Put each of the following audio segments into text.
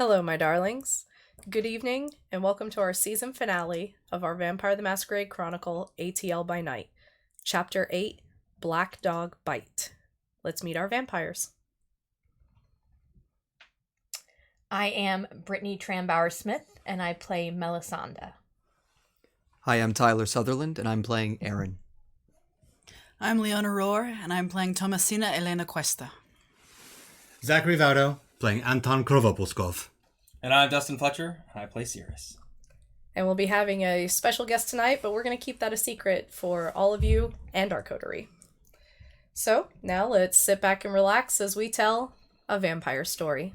Hello, my darlings. Good evening, and welcome to our season finale of our Vampire the Masquerade Chronicle ATL by Night, Chapter 8, Black Dog Bite. Let's meet our vampires. I am Brittany Trambauer-Smith, and I play Melisende. Hi, I'm Tyler Sutherland, and I'm playing Aaron. I'm Leona Rohr, and I'm playing Thomasina Elena Cuesta. Zachary Vaudo, playing Anton Krovopuskov. And I'm Dustin Fletcher, and I play Cyrus. And we'll be having a special guest tonight, but we're going to keep that a secret for all of you and our coterie. So, now let's sit back and relax as we tell a vampire story.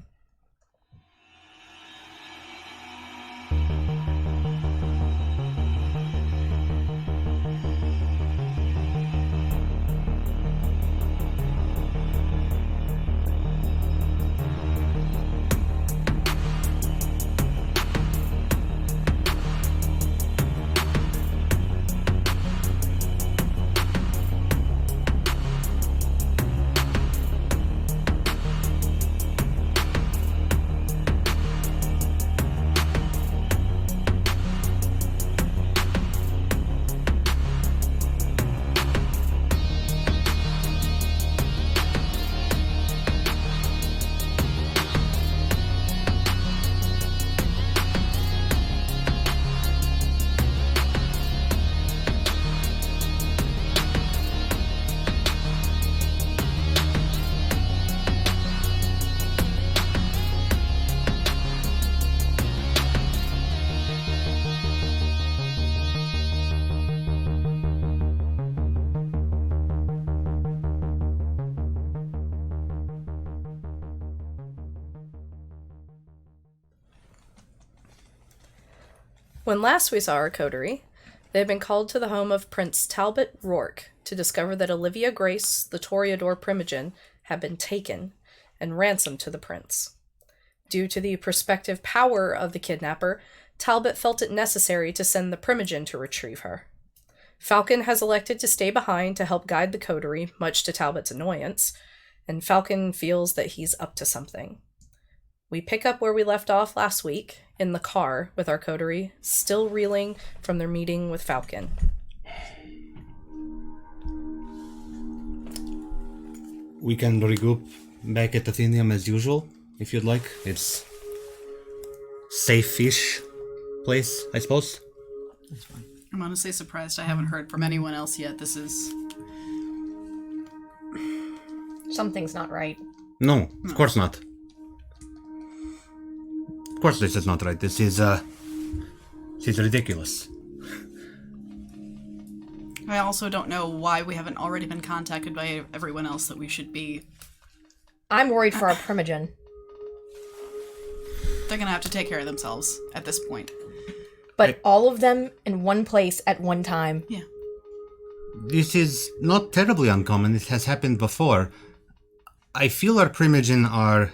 When last we saw our coterie, they had been called to the home of Prince Talbot Rourke to discover that Olivia Grace, the Toreador Primogen, had been taken and ransomed to the prince. Due to the prospective power of the kidnapper, Talbot felt it necessary to send the Primogen to retrieve her. Falcon has elected to stay behind to help guide the coterie, much to Talbot's annoyance, and Falcon feels that he's up to something. We pick up where we left off last week, in the car with our coterie, still reeling from their meeting with Falcon. We can regroup back at Athenium as usual, if you'd like. It's safe-ish place, I suppose. That's fine. I'm honestly surprised I haven't heard from anyone else yet. This is... Something's not right. No, of course not. Of course this is not right. This is ridiculous. I also don't know why we haven't already been contacted by everyone else that we should be. I'm worried for our Primogen. They're gonna have to take care of themselves at this point. But all of them in one place at one time. Yeah. This is not terribly uncommon. It has happened before. I feel our Primogen are...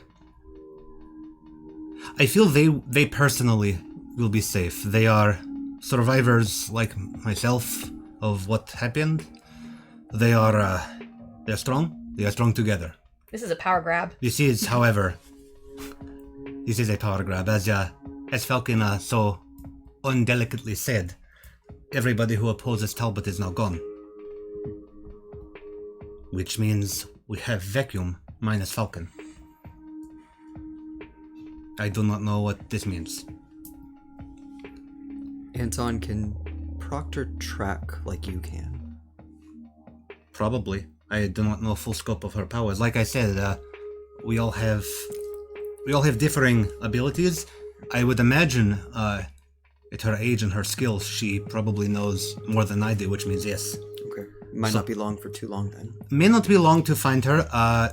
I feel they personally will be safe. They are survivors like myself of what happened. They're strong. They are strong together. This is a power grab. This is, however, this is a power grab. As Falcon so undelicately said, everybody who opposes Talbot is now gone. Which means we have vacuum minus Falcon. I do not know what this means. Anton, can Proctor track like you can? Probably. I do not know full scope of her powers. Like I said, we all have differing abilities. I would imagine, at her age and her skills, she probably knows more than I do, which means yes. Okay. Might not be long for too long then. May not be long to find her.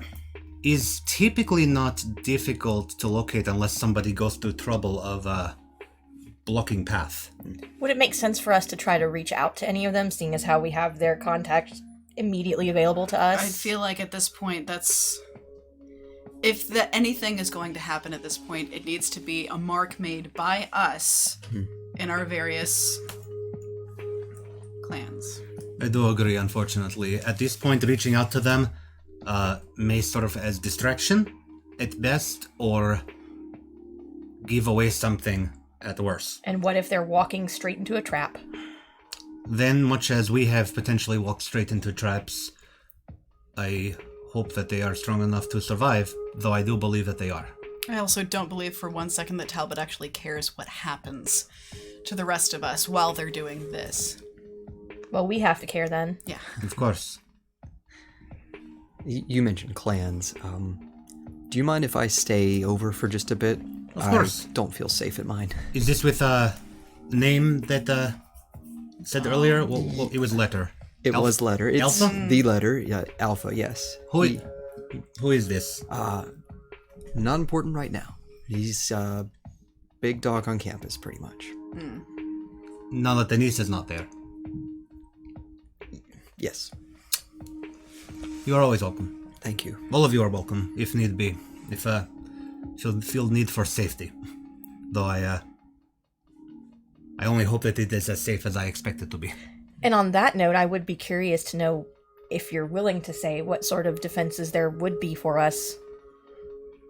Is typically not difficult to locate unless somebody goes through trouble of blocking path. Would it make sense for us to try to reach out to any of them, seeing as how we have their contact immediately available to us? I feel like at this point that's... If anything is going to happen at this point, it needs to be a mark made by us in our various clans. I do agree, unfortunately. At this point, reaching out to them may serve as distraction at best, or give away something at worst. And what if they're walking straight into a trap? Then, much as we have potentially walked straight into traps, I hope that they are strong enough to survive, though I do believe that they are. I also don't believe for 1 second that Talbot actually cares what happens to the rest of us while they're doing this. Well, we have to care then. Yeah. Of course. You mentioned clans. Do you mind if I stay over for just a bit? Of course. I don't feel safe at mine. Is this with a name that said earlier? Well, it was letter. It was letter. It's Alpha? the letter. Yeah, Alpha, yes. Who is this? Not important right now. He's big dog on campus, pretty much. Now that Denise is not there. Yes. You are always welcome. Thank you. All of you are welcome, if need be. If you'll feel need for safety. Though I only hope that it is as safe as I expect it to be. And on that note, I would be curious to know if you're willing to say what sort of defenses there would be for us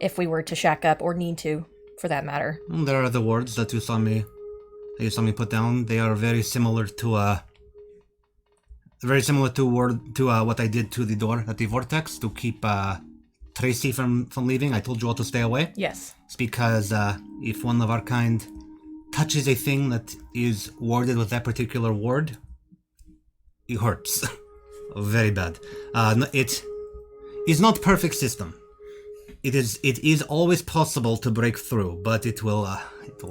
if we were to shack up, or need to, for that matter. There are the wards that you saw me put down. They are very similar to what I did to the door at the Vortex to keep Tracy from leaving. I told you all to stay away. Yes. It's because if one of our kind touches a thing that is warded with that particular ward, it hurts. Very bad. It is not perfect system. It is always possible to break through, but it will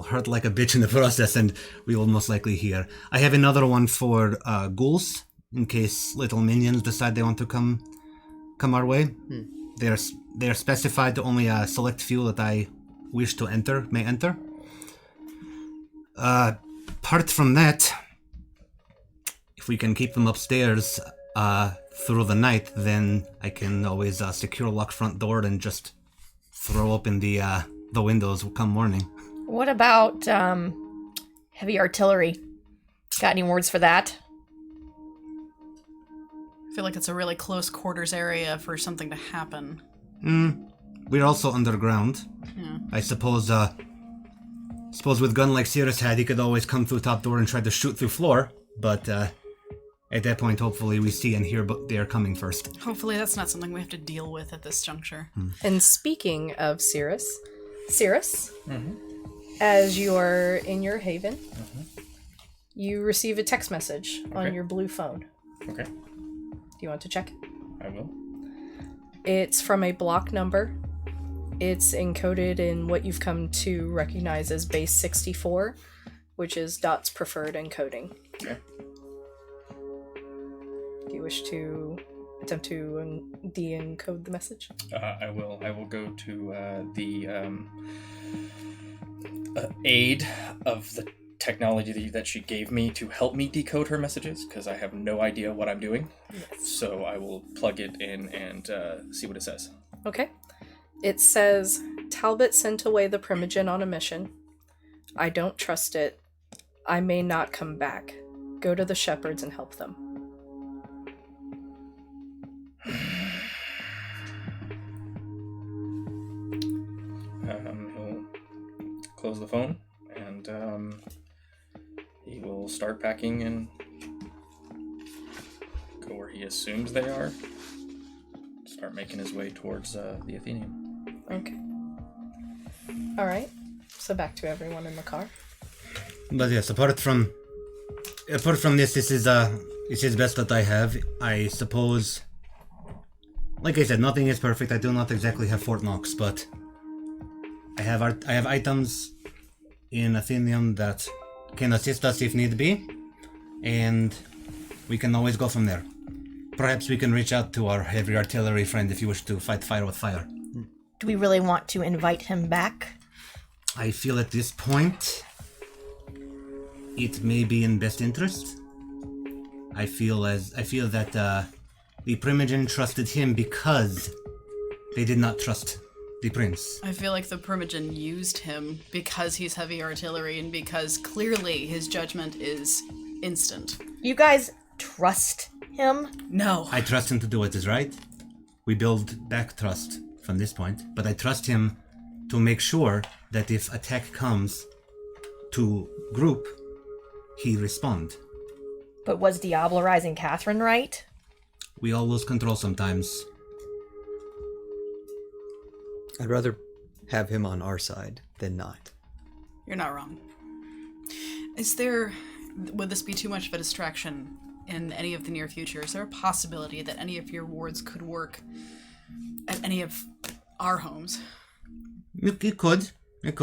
hurt like a bitch in the process, and we will most likely hear. I have another one for ghouls, in case little minions decide they want to come our way. They are specified to only a select few that I wish to enter may enter. Apart from that, if we can keep them upstairs through the night, then I can always secure lock front door and just throw open the windows come morning. What about heavy artillery? Got any words for that? I feel like it's a really close quarters area for something to happen. We're also underground. Yeah. I suppose with gun like Cyrus had, he could always come through top door and try to shoot through floor, but at that point, hopefully we see and hear they are coming first. Hopefully that's not something we have to deal with at this juncture. And speaking of Cyrus, as you are in your haven, you receive a text message on your blue phone. Okay. Do you want to check it? I will. It's from a block number. It's encoded in what you've come to recognize as base 64, which is Dot's preferred encoding. Okay. Do you wish to attempt to de-encode the message? I will. I will go to the aid of the technology that she gave me to help me decode her messages, because I have no idea what I'm doing. Yes. So I will plug it in and see what it says. Okay. It says, Talbot sent away the Primogen on a mission. I don't trust it. I may not come back. Go to the shepherds and help them. He'll close the phone and he will start packing and go where he assumes they are. Start making his way towards the Athenium. Okay. Alright. So back to everyone in the car. But yes, apart from this is best that I have. I suppose, like I said, nothing is perfect. I do not exactly have Fort Knox, but I have items in Athenium that can assist us if need be, and we can always go from there. Perhaps we can reach out to our heavy artillery friend if you wish to fight fire with fire. Do we really want to invite him back? I feel at this point it may be in best interest. I feel that the Primogen trusted him because they did not trust the prince. I feel like the Primogen used him because he's heavy artillery and because clearly his judgment is instant. You guys trust him? No. I trust him to do what is right. We build back trust from this point, but I trust him to make sure that if attack comes to group, he respond. But was diablerizing Catherine right? We all lose control sometimes. I'd rather have him on our side than not. You're not wrong. Would this be too much of a distraction in any of the near future? Is there a possibility that any of your wards could work at any of our homes? It could. It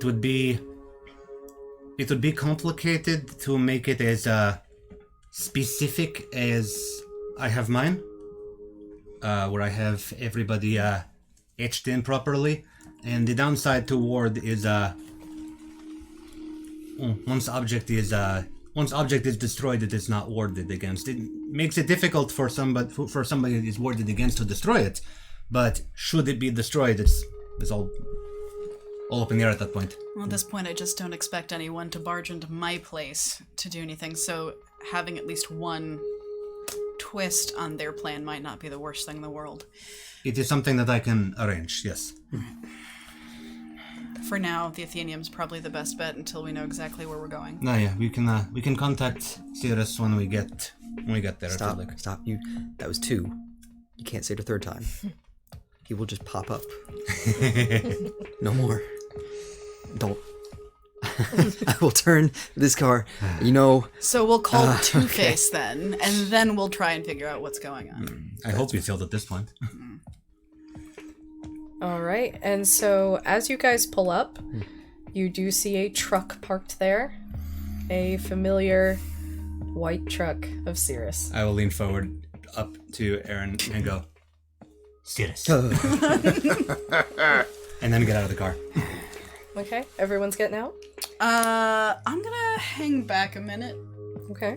would be complicated to make it as specific as I have mine, where I have everybody etched in properly. And the downside to ward is once object is destroyed, it is not warded against. It makes it difficult for somebody that is warded against to destroy it. But should it be destroyed, it's all up in the air at that point. Well, at this point, I just don't expect anyone to barge into my place to do anything, so having at least one twist on their plan might not be the worst thing in the world. It is something that I can arrange, yes. For now, the Athenium's probably the best bet until we know exactly where we're going. No, yeah, we can contact Cyrus when we get there. Stop. You. That was 2. You can't say it a third time. He will just pop up. No more. Don't. I will turn this car. So we'll call Two-Face then, and then we'll try and figure out what's going on. I hope you failed at this point. All right, and so as you guys pull up, you do see a truck parked there. A familiar white truck of Cyrus. I will lean forward up to Aaron and go, Cyrus. And then get out of the car. Okay, everyone's getting out? I'm gonna hang back a minute. Okay.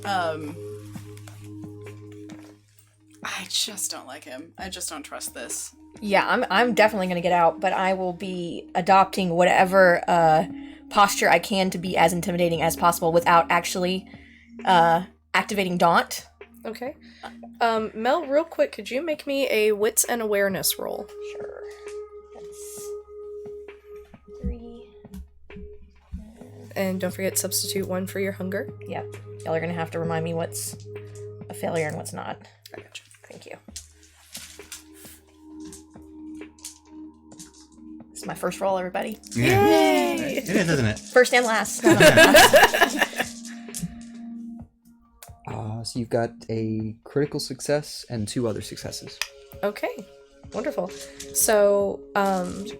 I just don't like him. I just don't trust this. Yeah, I'm definitely going to get out, but I will be adopting whatever posture I can to be as intimidating as possible without actually activating Daunt. Okay. Mel, real quick, could you make me a wits and awareness roll? Sure. That's 3. And don't forget, substitute 1 for your hunger. Yep. Y'all are going to have to remind me what's a failure and what's not. I got you. Thank you. This is my first roll, everybody. Yeah. Yay! It is, isn't it? First and last. So you've got a critical success and 2 other successes. Okay, wonderful. So,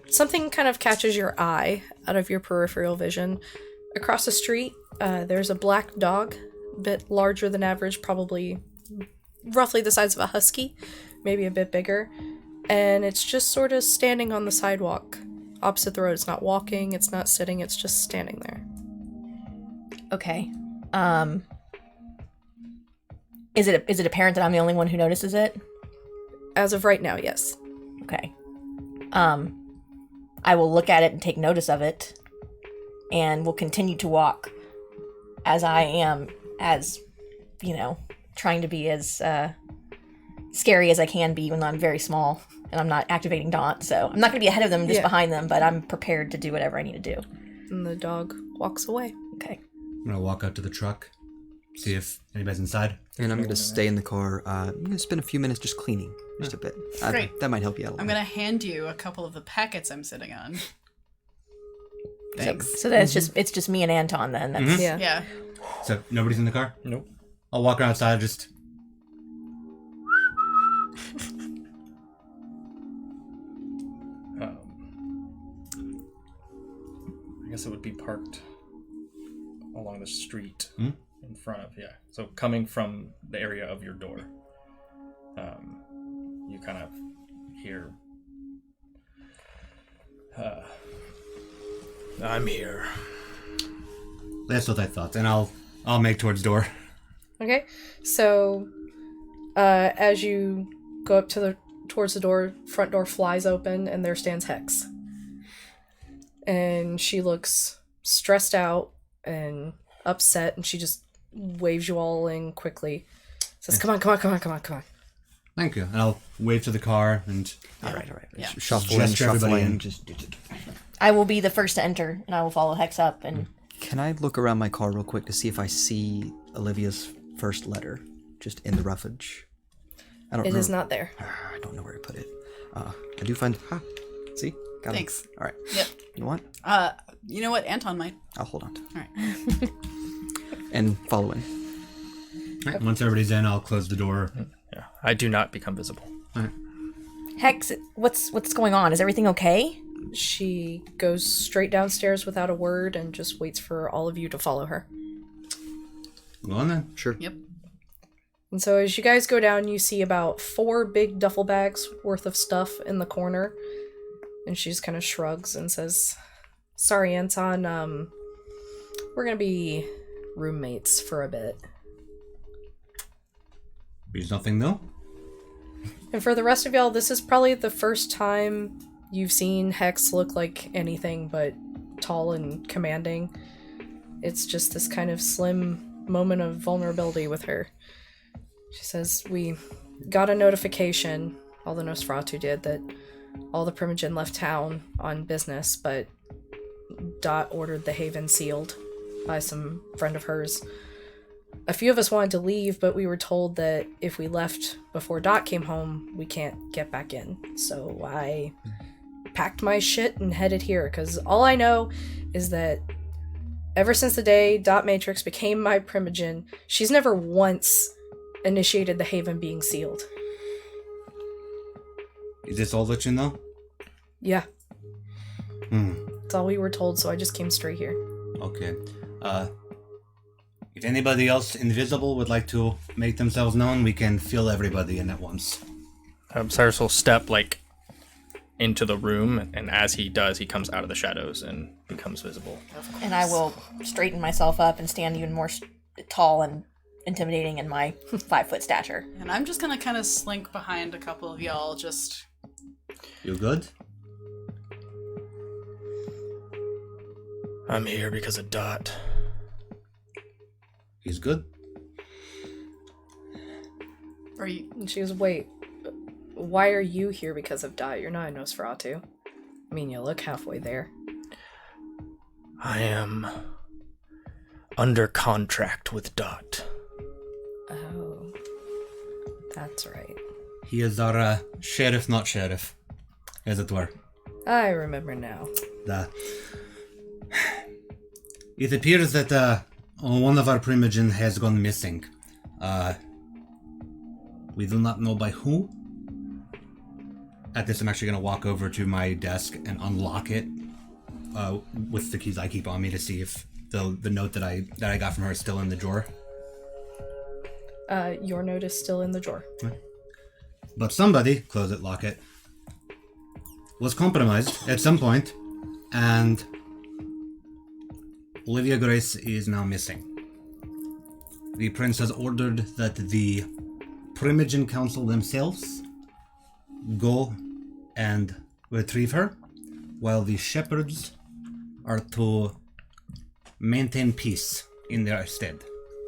something kind of catches your eye out of your peripheral vision. Across the street, there's a black dog, a bit larger than average, probably roughly the size of a husky, maybe a bit bigger. And it's just sort of standing on the sidewalk opposite the road. It's not walking, it's not sitting, it's just standing there. Okay. Is it apparent that I'm the only one who notices it? As of right now, yes. Okay. I will look at it and take notice of it, and will continue to walk as I am, as, trying to be as scary as I can be, even though I'm very small and I'm not activating Daunt, so I'm not going to be ahead of them, just behind them, but I'm prepared to do whatever I need to do. And the dog walks away. Okay. I'm going to walk out to the truck, see if anybody's inside. And I'm going to stay in the car. I'm going to spend a few minutes just cleaning, just a bit. Great. That might help you out a little. I'm gonna hand you a couple of the packets I'm sitting on. Thanks. So then it's just me and Anton then. That's, Yeah. Yeah. So nobody's in the car? Nope. I'll walk around outside, just... I guess it would be parked along the street in front of, so coming from the area of your door, you kind of hear, I'm here. That's what I thought, and I'll make towards door. Okay, so as you go up towards the door, front door flies open, and there stands Hex. And she looks stressed out and upset, and she just waves you all in quickly. Says, "Come on." Thank you. And I'll wave to the car and All right. Yeah. Shuffle in, gesture everybody in. I will be the first to enter, and I will follow Hex up. And Can I look around my car real quick to see if I see Olivia's first letter just in the roughage? I don't It know. is not there. I don't know where to put it. I do find. See? Got it. Thanks. All right. Yep. You know what? You know what? Anton might. I'll hold on to it. All right. And follow in. All right, once everybody's in, I'll close the door. Yeah, I do not become visible. All right. Hex, what's going on? Is everything okay? She goes straight downstairs without a word and just waits for all of you to follow her. Go on then. Sure. Yep. And so as you guys go down, you see about 4 big duffel bags worth of stuff in the corner. And she just kind of shrugs and says, "Sorry, Anton, we're gonna be roommates for a bit." There's nothing new. And for the rest of y'all, this is probably the first time you've seen Hex look like anything but tall and commanding. It's just this kind of slim moment of vulnerability with her. She says, "We got a notification, all the Nosferatu did, that all the Primogen left town on business, but Dot ordered the Haven sealed by some friend of hers. A few of us wanted to leave, but we were told that if we left before Dot came home, we can't get back in. So I packed my shit and headed here, because all I know is that ever since the day Dot Matrix became my Primogen, she's never once initiated the Haven being sealed." Is this all that you know? Yeah, Hmm. that's all we were told, so I just came straight here. Okay. If anybody else invisible would like to make themselves known, we can fill everybody in at once. Cyrus will step into the room, and as he does, he comes out of the shadows and becomes visible. And I will straighten myself up and stand even more tall and intimidating in my 5-foot stature. And I'm just gonna kind of slink behind a couple of y'all, just. You good? I'm here because of Dot. He's good. Are you? And she goes, "Wait, why are you here because of Dot? You're not a Nosferatu. I mean, you look halfway there." I am under contract with Dot. Oh, that's right. He is our sheriff, not sheriff, as it were. I remember now. It appears that one of our Primogen has gone missing. We do not know by who. At this, I'm actually going to walk over to my desk and unlock it with the keys I keep on me to see if the note that I got from her is still in the drawer. Your note is still in the drawer. But somebody, close it, lock it, was compromised at some point, and Olivia Grace is now missing. The prince has ordered that the Primogen Council themselves go and retrieve her, while the shepherds are to maintain peace in their stead.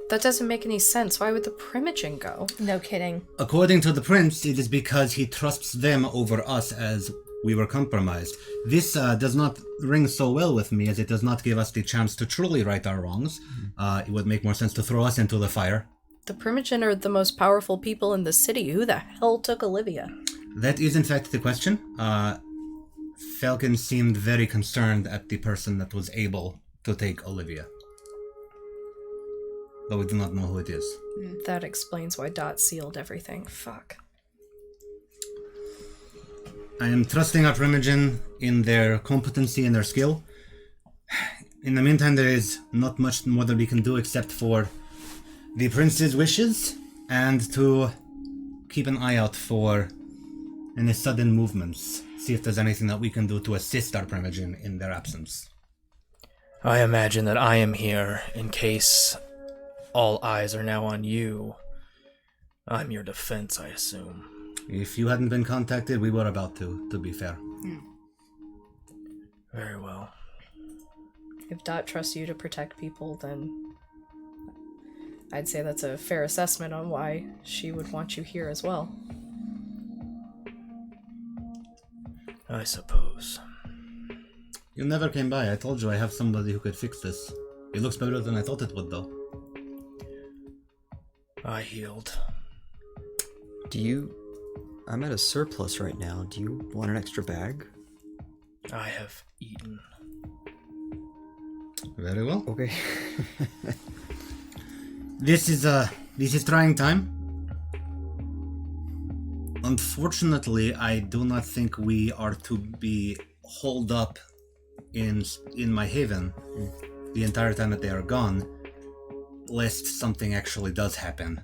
That doesn't make any sense. Why would the Primogen go? No kidding. According to the prince, it is because he trusts them over us as we were compromised. This does not ring so well with me, as it does not give us the chance to truly right our wrongs. It would make more sense to throw us into the fire. The Primogen are the most powerful people in the city. Who the hell took Olivia? That is in fact the question. Falcon seemed very concerned at the person that was able to take Olivia. Though we do not know who it is. That explains why Dot sealed everything. Fuck. I am trusting our Primogen in their competency and their skill. In the meantime, there is not much more that we can do except for the prince's wishes and to keep an eye out for any sudden movements. See if there's anything that we can do to assist our Primogen in their absence. I imagine that I am here in case all eyes are now on you. I'm your defense, I assume. If you hadn't been contacted, we were about to be fair. Very well. If Dot trusts you to protect people, then I'd say that's a fair assessment on why she would want you here as well. I suppose. You never came by. I told you I have somebody who could fix this. It looks better than I thought it would, though. I healed. I'm at a surplus right now. Do you want an extra bag? I have eaten. Very well. Okay. This is trying time. Unfortunately, I do not think we are to be holed up in my haven the entire time that they are gone, lest something actually does happen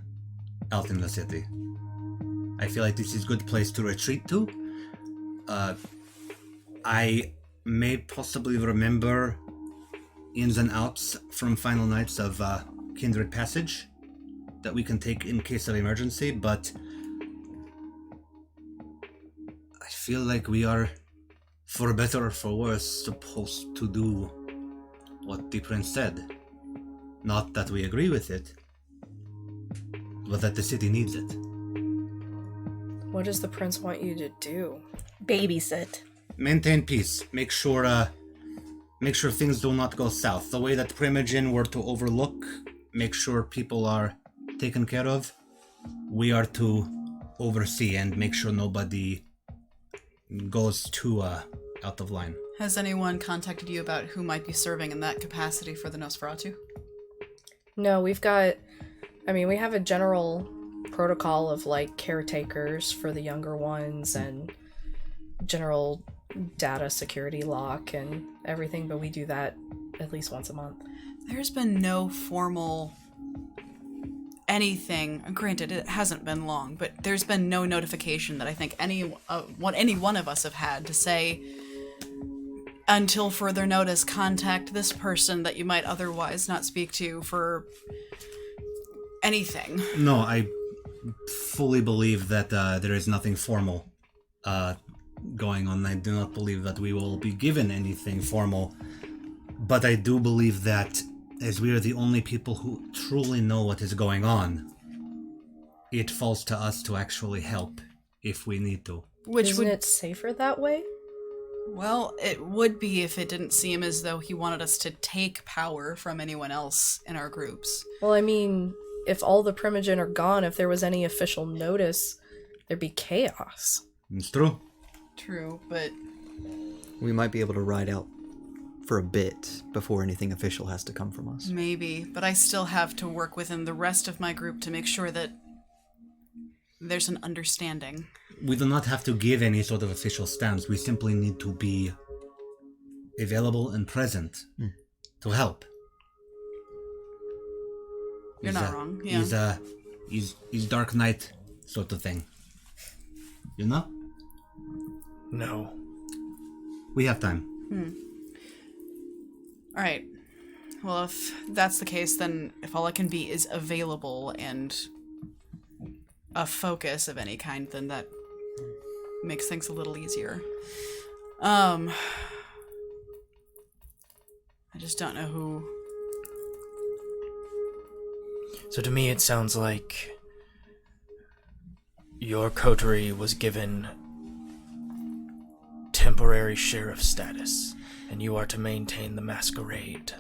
out in the city. I feel like this is a good place to retreat to. I may possibly remember ins and outs from Final Nights of Kindred Passage that we can take in case of emergency, but I feel like we are, for better or for worse, supposed to do what the prince said. Not that we agree with it, but that the city needs it. What does the prince want you to do? Babysit. Maintain peace. Make sure things do not go south. The way that Primogen were to overlook, make sure people are taken care of. We are to oversee and make sure nobody goes too out of line. Has anyone contacted you about who might be serving in that capacity for the Nosferatu? No, we have a general protocol of like caretakers for the younger ones and general data security lock and everything, but we do that at least once a month. There's been no formal anything. Granted, it hasn't been long, but there's been no notification that I think any one of us have had to say, until further notice, contact this person that you might otherwise not speak to for anything. No, I fully believe that there is nothing formal going on. I do not believe that we will be given anything formal, but I do believe that as we are the only people who truly know what is going on, it falls to us to actually help if we need to. Isn't it safer that way? Well, it would be if it didn't seem as though he wanted us to take power from anyone else in our groups. Well, I mean, if all the Primogen are gone, if there was any official notice, there'd be chaos. It's true. True, but We might be able to ride out for a bit before anything official has to come from us. maybe. But I still have to work within the rest of my group to make sure that there's an understanding. We do not have to give any sort of official stance. We simply need to be available and present to help. You're not wrong, yeah. He's Dark Knight sort of thing. You know? No. We have time. Alright. Well, if that's the case, then if all I can be is available and a focus of any kind, then that makes things a little easier. I just don't know who. So to me it sounds like your coterie was given temporary sheriff status, and you are to maintain the Masquerade,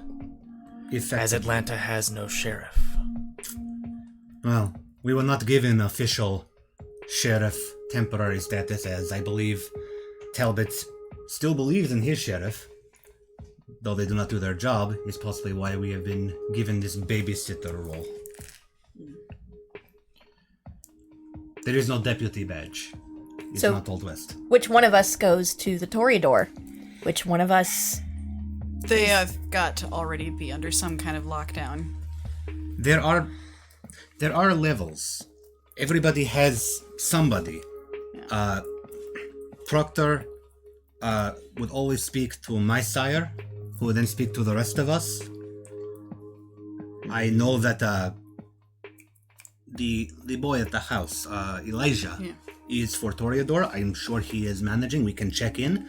as Atlanta has no sheriff. Well, we were not given official sheriff temporary status, as I believe Talbot still believes in his sheriff, though they do not do their job, is possibly why we have been given this babysitter role. There is no deputy badge. It's So- not Old West. Which one of us goes to the Toreador? Which one of us... They have got to already be under some kind of lockdown. There are levels. Everybody has somebody. Proctor would always speak to my sire, who would then speak to the rest of us. I know that the boy at the house, Elijah, is for Toreador. I'm sure he is managing. We can check in.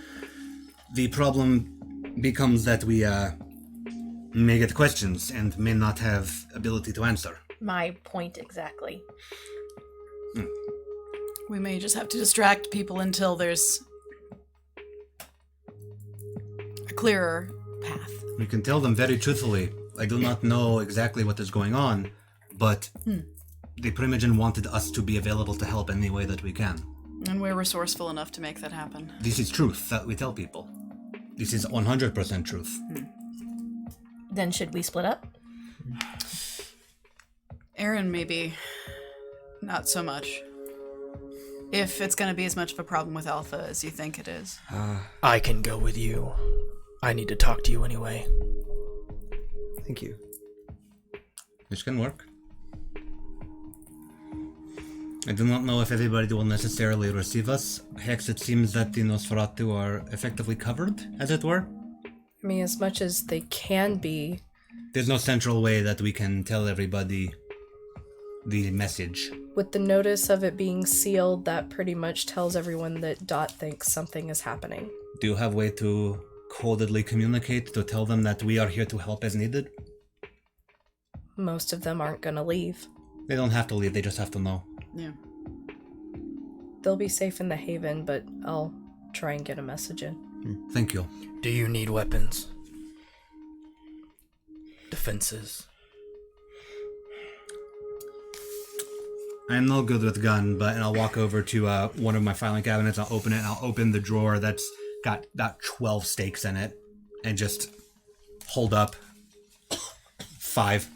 The problem becomes that we may get questions and may not have ability to answer. My point exactly. We may just have to distract people until there's clearer path. We can tell them very truthfully. I do not know exactly what is going on, but the Primogen wanted us to be available to help any way that we can. And we're resourceful enough to make that happen. This is truth that we tell people. This is 100% truth. Then should we split up? Aaron, maybe not so much. If it's going to be as much of a problem with Alpha as you think it is. I can go with you. I need to talk to you anyway. Thank you. This can work. I do not know if everybody will necessarily receive us. Hex, it seems that the Nosferatu are effectively covered, as it were. I mean, as much as they can be. There's no central way that we can tell everybody the message. With the notice of it being sealed, that pretty much tells everyone that Dot thinks something is happening. Do you have a way to codedly communicate to tell them that we are here to help as needed? Most of them aren't gonna leave. They don't have to leave, they just have to know. Yeah. They'll be safe in the Haven, but I'll try and get a message in. Thank you. Do you need weapons? Defenses? I'm no good with gun, but I'll walk over to one of my filing cabinets, I'll open it, and I'll open the drawer that's got about 12 stakes in it, and just hold up 5,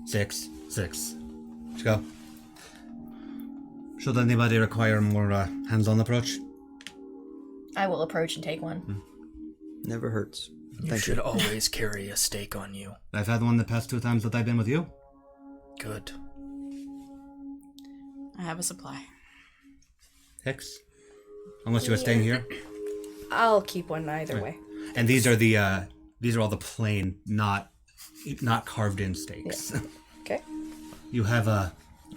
6, 6. Let's go. Should anybody require more hands-on approach? I will approach and take one. Never hurts. You Thank should you. always carry a stake on you. I've had one the past 2 times that I've been with you. Good. I have a supply. Hex? Unless you are staying here. I'll keep one either way. And these are all the plain, not carved in stakes. Yeah. Okay. You have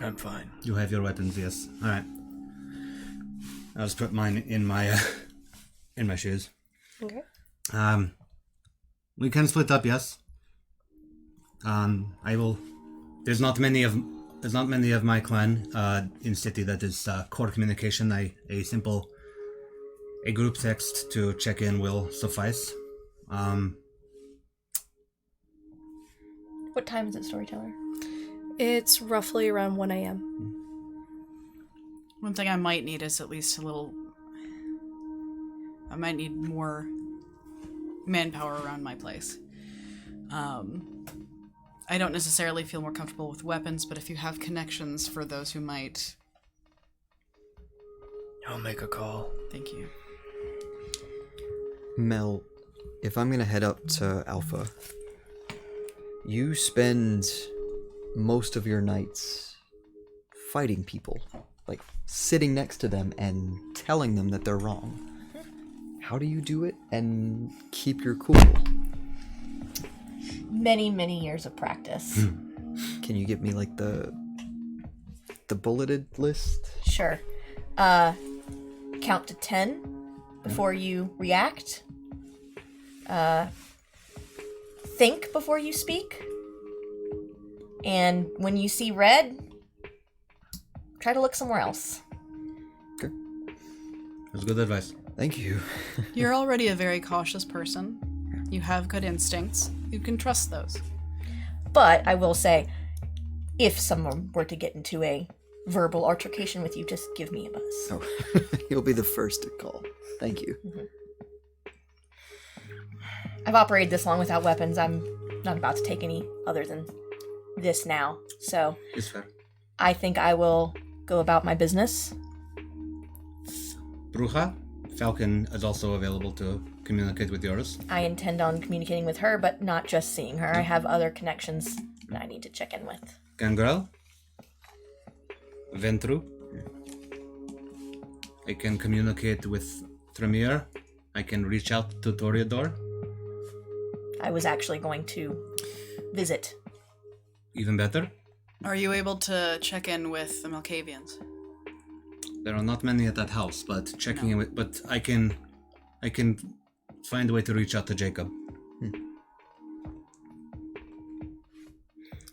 I'm fine. You have your weapons, yes. Alright. I'll just put mine in my in my shoes. Okay. We can split up, yes. I will. There's not many of my clan in city that is core communication. A group text to check in will suffice. What time is it, Storyteller? It's roughly around 1 a.m. One thing I might need is at least I might need more manpower around my place. I don't necessarily feel more comfortable with weapons, but if you have connections for those who might... I'll make a call. Thank you. Mel, if I'm gonna head up to Alpha, you spend most of your nights fighting people, like sitting next to them and telling them that they're wrong. How do you do it and keep your cool? Many, many years of practice. Can you give me like the bulleted list? Sure. Count to 10 before you react. Think before you speak. And when you see red, try to look somewhere else. Okay. That's good advice. Thank you. You're already a very cautious person. You have good instincts. You can trust those. But I will say, if someone were to get into a verbal altercation with you, just give me a buzz. Oh, you'll be the first to call. Thank you. I've operated this long without weapons. I'm not about to take any other than this now. So It's fair. I think I will go about my business. Brujah, Falcon is also available to communicate with yours. I intend on communicating with her, but not just seeing her. I have other connections that I need to check in with. Gangrel, Ventrue. I can communicate with Tremere. I can reach out to Toreador. I was actually going to visit. Even better. Are you able to check in with the Malkavians? There are not many at that house, but checking in with. But I can find a way to reach out to Jacob.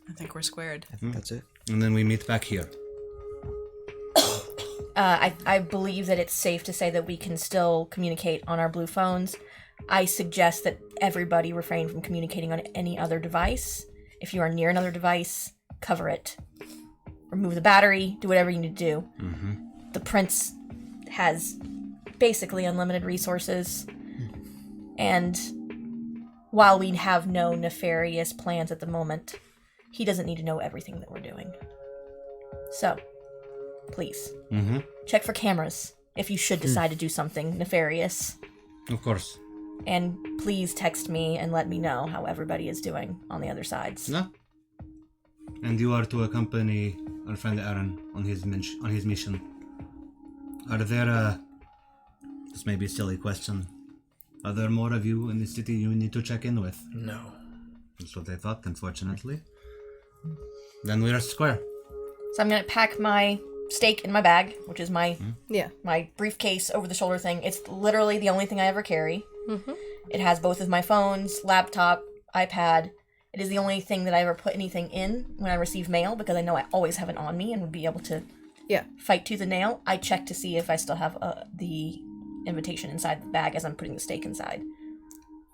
I think we're squared. I think that's it. And then we meet back here. I believe that it's safe to say that we can still communicate on our blue phones. I suggest that everybody refrain from communicating on any other device. If you are near another device, cover it. Remove the battery, do whatever you need to do. Mm-hmm. The prince has basically unlimited resources. And while we have no nefarious plans at the moment, he doesn't need to know everything that we're doing. So, please, check for cameras if you should decide to do something nefarious. Of course. And please text me and let me know how everybody is doing on the other sides. No. And you are to accompany our friend Aaron on his mission. Are there, this may be a silly question, are there more of you in the city you need to check in with? No. That's what I thought, unfortunately. Then we are square. So I'm going to pack my stake in my bag, which is my Yeah. briefcase over the shoulder thing. It's literally the only thing I ever carry. Mm-hmm. It has both of my phones, laptop, iPad. It is the only thing that I ever put anything in when I receive mail, because I know I always have it on me and would be able to fight tooth and nail. I check to see if I still have the invitation inside the bag as I'm putting the stake inside.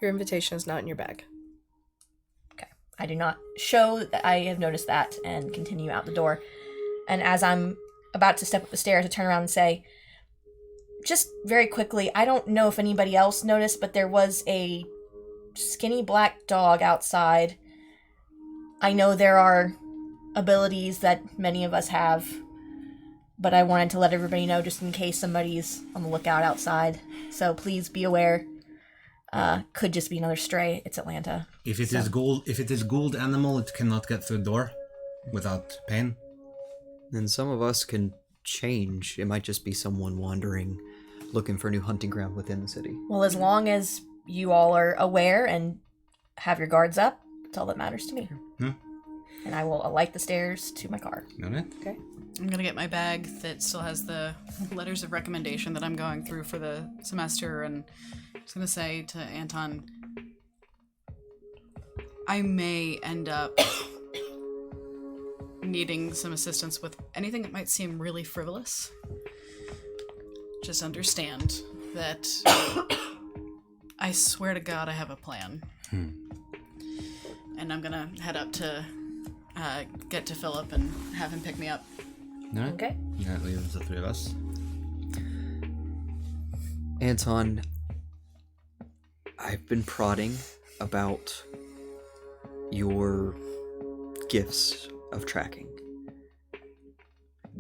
Your invitation is not in your bag. Okay. I do not show that I have noticed that and continue out the door. And as I'm about to step up the stairs, I turn around and say, just very quickly, I don't know if anybody else noticed, but there was a skinny black dog outside. I know there are abilities that many of us have, but I wanted to let everybody know just in case somebody's on the lookout outside. So please be aware. Could just be another stray. It's Atlanta. If it is Gould animal, it cannot get through the door without pain. Then some of us can change. It might just be someone wandering, looking for a new hunting ground within the city. Well, as long as you all are aware and have your guards up, that's all that matters to me. And I will alight the stairs to my car. Got it? Okay. I'm gonna get my bag that still has the letters of recommendation that I'm going through for the semester, and I'm just gonna say to Anton, I may end up needing some assistance with anything that might seem really frivolous. Just understand that I swear to God I have a plan. And I'm gonna head up to get to Philip and have him pick me up. No? Okay. That leaves the three of us. Anton, I've been prodding about your gifts of tracking.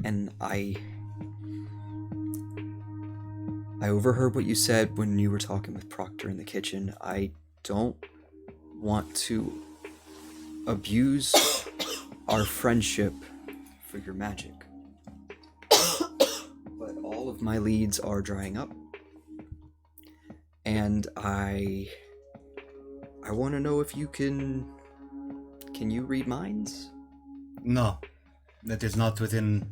And I overheard what you said when you were talking with Proctor in the kitchen. I don't want to abuse our friendship for your magic. But all of my leads are drying up. And I want to know if you can you read minds? No. That is not within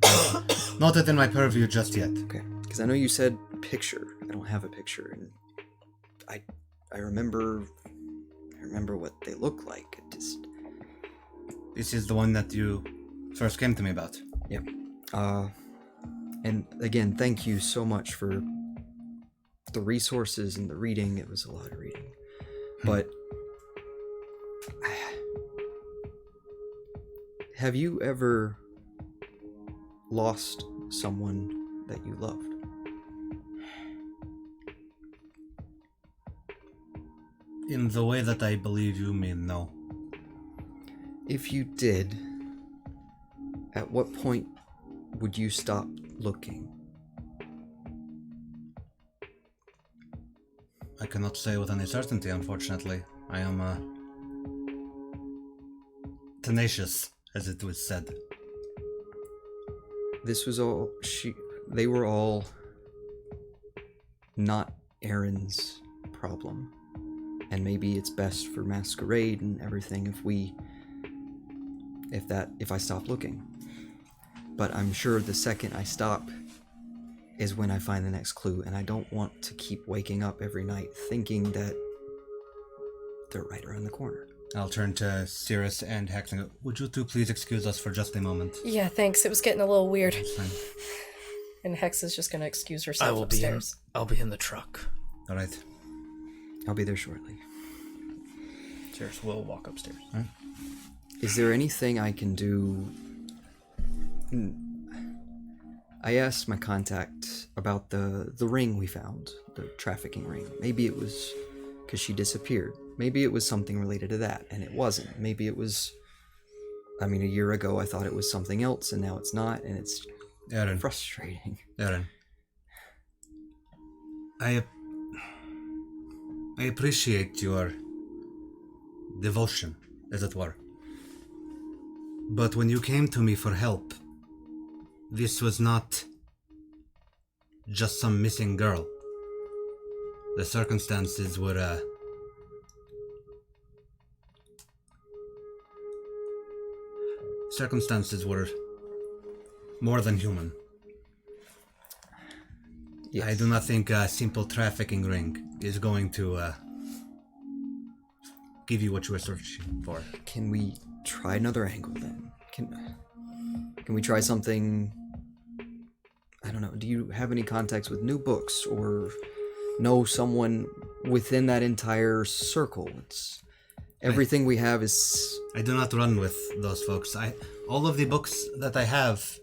my purview just yet. Okay. Because I know you said picture. I don't have a picture, and I remember what they look like. It just... This is the one that you first came to me about. Yep. And again, thank you so much for the resources and the reading. It was a lot of reading. But have you ever lost someone that you loved? In the way that I believe you mean, no. If you did, at what point would you stop looking? I cannot say with any certainty, unfortunately. I am tenacious, as it was said. This was all they were all not Aaron's problem. And maybe it's best for Masquerade and everything if I stop looking. But I'm sure the second I stop is when I find the next clue, and I don't want to keep waking up every night thinking that they're right around the corner. I'll turn to Cyrus and Hex and go, would you two please excuse us for just a moment? Yeah, thanks. It was getting a little weird. It's fine. And Hex is just going to excuse herself upstairs. I'll be in the truck. All right. I'll be there shortly. Cyrus will walk upstairs. Is there anything I can do? I asked my contact about the ring we found, the trafficking ring. Maybe it was because she disappeared. Maybe it was something related to that, and it wasn't. Maybe it was... I mean, a year ago I thought it was something else, and now it's not, and it's Aaron. frustrating. Aaron. I appreciate your devotion, as it were. But when you came to me for help, this was not just some missing girl. The circumstances were, more than human. Yes. I do not think a simple trafficking ring is going to give you what you are searching for. Can we try another angle then? Can we try something? I don't know. Do you have any contacts with new books or know someone within that entire circle? It's everything we have is... I do not run with those folks. All of the books that I have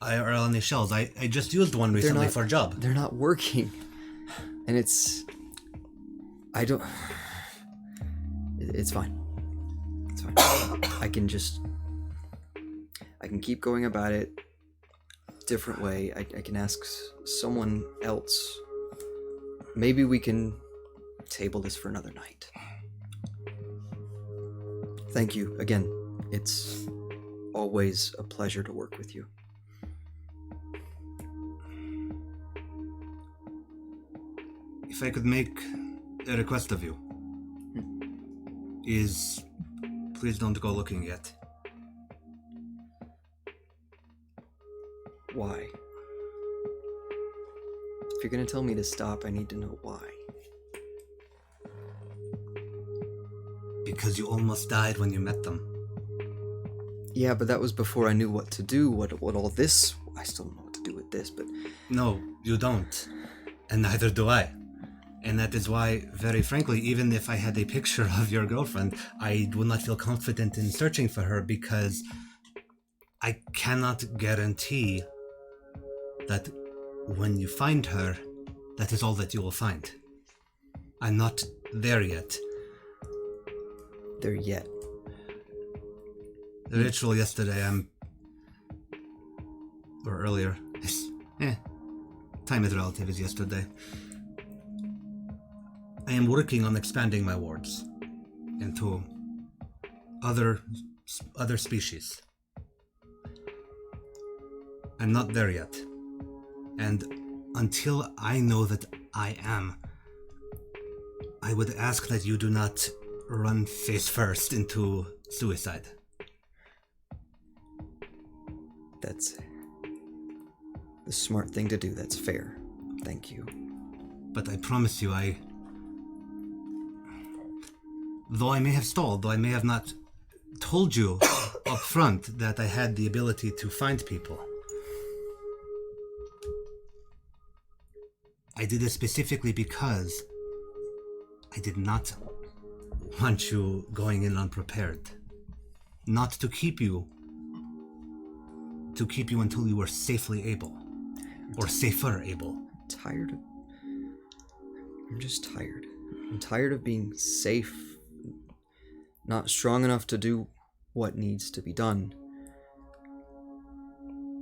are on the shelves. I just used one recently for a job. They're not working. And it's... I don't... It's fine. It's fine. I can keep going about it different way. I can ask someone else. Maybe we can table this for another night. Thank you again. It's always a pleasure to work with you. If I could make a request of you, is please don't go looking yet. Why? If you're gonna tell me to stop, I need to know why. Because you almost died when you met them. Yeah, but that was before I knew what to do, what all this... I still don't know what to do with this, but... No, you don't. And neither do I. And that is why, very frankly, even if I had a picture of your girlfriend, I would not feel confident in searching for her because I cannot guarantee that when you find her, that is all that you will find. I'm not there yet. There yet. The ritual yesterday, or earlier. Time is relative, is yesterday. I am working on expanding my wards into other species. I'm not there yet. And until I know that I am, I would ask that you do not run face first into suicide. That's the smart thing to do. That's fair. Thank you. But I promise you, though I may have stalled, though I may have not told you up front that I had the ability to find people, I did it specifically because I did not want you going in unprepared. Not to keep you until you were safely able. Or safer able. I'm just tired. I'm tired of being safe, not strong enough to do what needs to be done.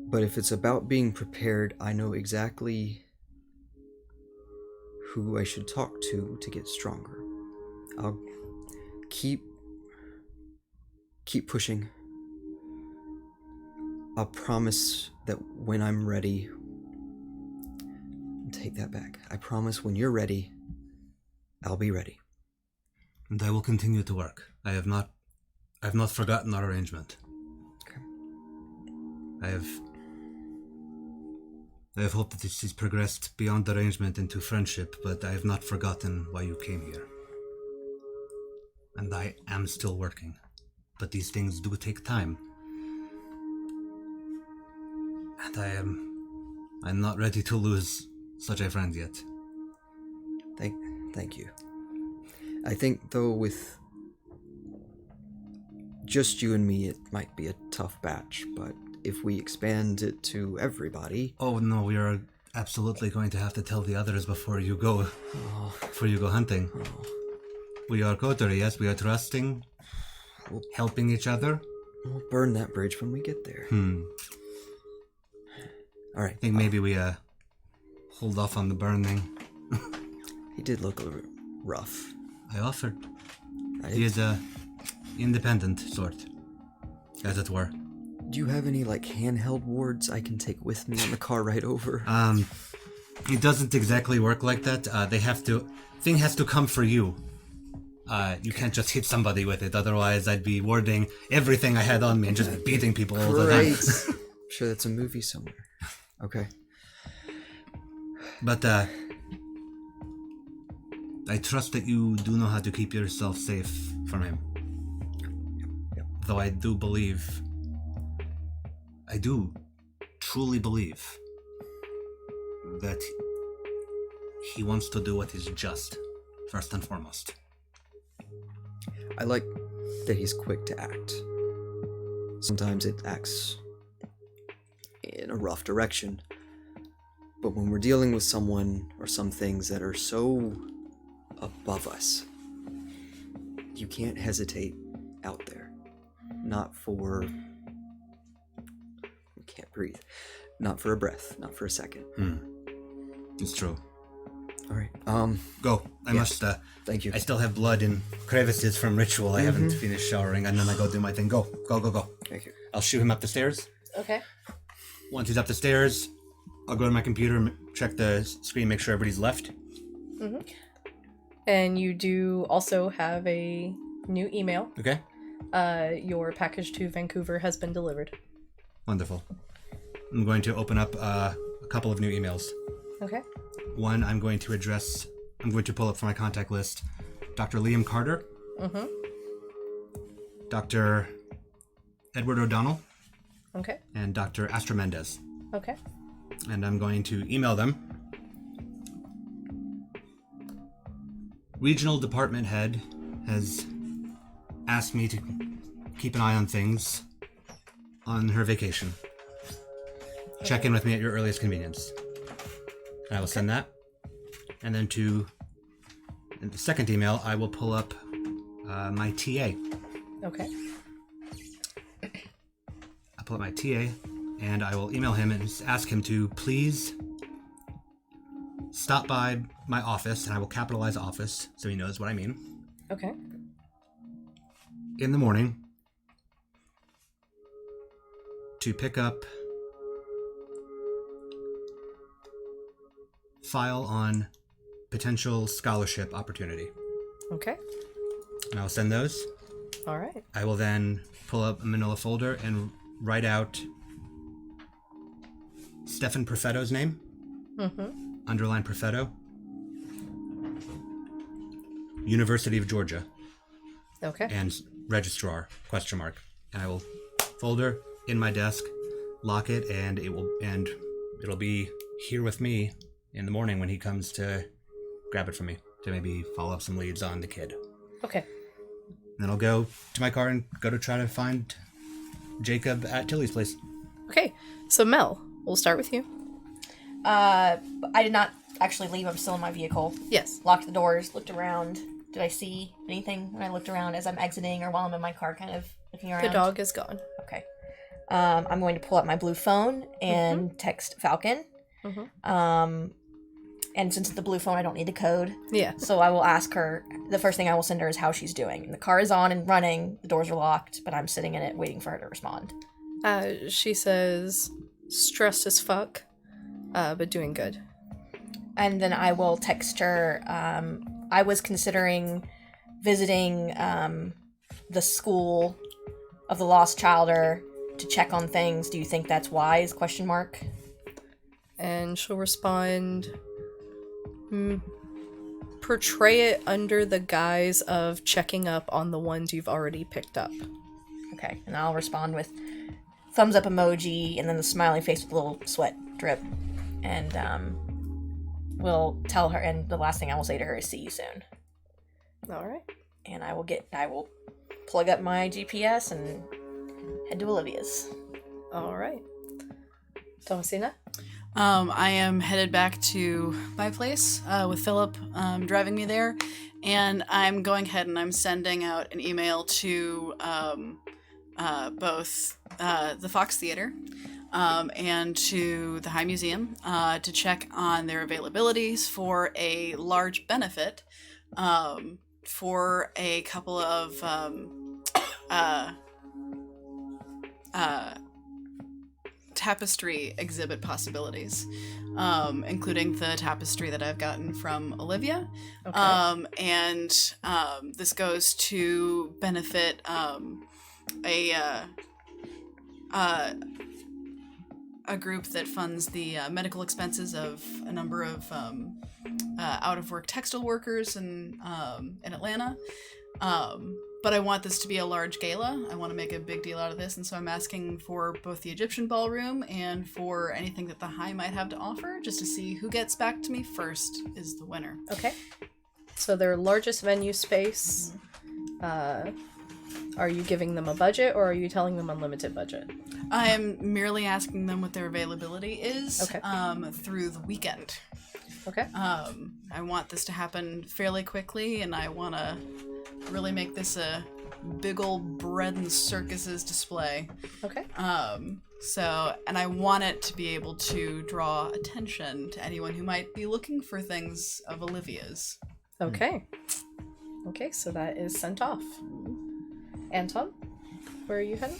But if it's about being prepared, I know exactly who I should talk to get stronger. I'll keep pushing. I'll promise that when I'm ready, take that back. I promise when you're ready, I'll be ready. And I will continue to work. I have not forgotten our arrangement. Okay. I have hoped that this has progressed beyond arrangement into friendship, but I have not forgotten why you came here. And I am still working. But these things do take time. And I'm not ready to lose such a friend yet. Thank you. I think, though, with just you and me, it might be a tough batch, but if we expand it to everybody... Oh, no, we are absolutely going to have to tell the others before you go hunting. Oh. We are coterie, yes, we are trusting, helping each other. We'll burn that bridge when we get there. All right. I think maybe we hold off on the burning. He did look a little rough. I offered. He is a independent sort, as it were. Do you have any, like, handheld wards I can take with me on the car ride over? It doesn't exactly work like that. Thing has to come for you. You can't just hit somebody with it, otherwise I'd be warding everything I had on me and just beating people all the time. I'm sure that's a movie somewhere. Okay. But, I trust that you do know how to keep yourself safe from him. Yep. Though I do truly believe that he wants to do what is just, first and foremost. I like that he's quick to act. Sometimes it acts in a rough direction. But when we're dealing with someone or some things that are so above us, you can't hesitate out there. Not for... We can't breathe. Not for a breath. Not for a second. It's true. All right. Go. I must, Thank you. I still have blood in crevices from ritual. I haven't finished showering, and then I go do my thing. Go. Thank you. I'll shoot him up the stairs. Okay. Once he's up the stairs, I'll go to my computer, check the screen, make sure everybody's left. And you do also have a new email. Okay. Your package to Vancouver has been delivered. Wonderful. I'm going to open up a couple of new emails. Okay. One, I'm going to pull up from my contact list Dr. Liam Carter, Dr. Edward O'Donnell, Okay. and Dr. Astra Mendez. Okay. And I'm going to email them. Regional department head has asked me to keep an eye on things on her vacation. Check in with me at your earliest convenience. And I will send that. And then in the second email, I will pull up my TA. Okay. I'll pull up my TA, and I will email him and just ask him to please stop by my office, and I will capitalize office so he knows what I mean. Okay. In the morning to pick up file on potential scholarship opportunity. Okay. And I'll send those. All right. I will then pull up a manila folder and write out Stefan Perfetto's name. Underline Perfetto. University of Georgia. Okay. And registrar, ? And I will folder in my desk, lock it, and it'll be here with me in the morning when he comes to grab it from me to maybe follow up some leads on the kid. Okay. And then I'll go to my car and go to try to find Jacob at Tilly's place. Okay. So Mel, we'll start with you. I did not actually leave. I'm still in my vehicle. Yes. Locked the doors, looked around. Did I see anything when I looked around as I'm exiting or while I'm in my car kind of looking around? The dog is gone. Okay. I'm going to pull up my blue phone and text Falcon. And since it's the blue phone, I don't need the code. Yeah. So I will ask her, the first thing I will send her is how she's doing. And the car is on and running, the doors are locked, but I'm sitting in it waiting for her to respond. She says, stressed as fuck, but doing good. And then I will text her, I was considering visiting the school of the lost childer to check on things. Do you think that's wise? ? And she'll respond, portray it under the guise of checking up on the ones you've already picked up. Okay, and I'll respond with thumbs up emoji and then the smiley face with a little sweat drip. And we'll tell her, and the last thing I will say to her is see you soon. All right. And I will plug up my GPS and head to Olivia's. All right. Thomasina? I am headed back to my place with Philip driving me there, and I'm going ahead and I'm sending out an email to both the Fox Theater and to the High Museum to check on their availabilities for a large benefit for a couple of tapestry exhibit possibilities, including the tapestry that I've gotten from Olivia. Okay. And this goes to benefit a group that funds the medical expenses of a number of out-of-work textile workers in Atlanta. But I want this to be a large gala. I want to make a big deal out of this, and so I'm asking for both the Egyptian ballroom and for anything that the High might have to offer, just to see who gets back to me first is the winner. Okay. So their largest venue space, are you giving them a budget, or are you telling them unlimited budget? I am merely asking them what their availability is Okay. Through the weekend. Okay. I want this to happen fairly quickly, and I want to really make this a big old bread and circuses display. Okay. So, and I want it to be able to draw attention to anyone who might be looking for things of Olivia's. Okay. Okay, so that is sent off. Anton, where are you heading?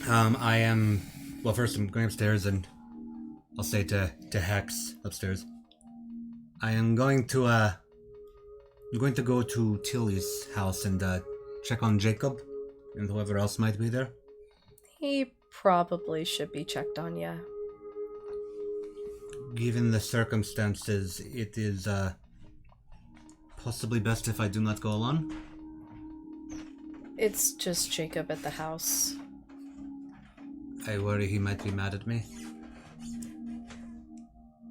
I am. Well, first I'm going upstairs, and I'll say to Hex upstairs. I am going to I'm going to go to Tilly's house and check on Jacob and whoever else might be there. He probably should be checked on, yeah. Given the circumstances, it is possibly best if I do not go alone. It's just Jacob at the house. I worry he might be mad at me.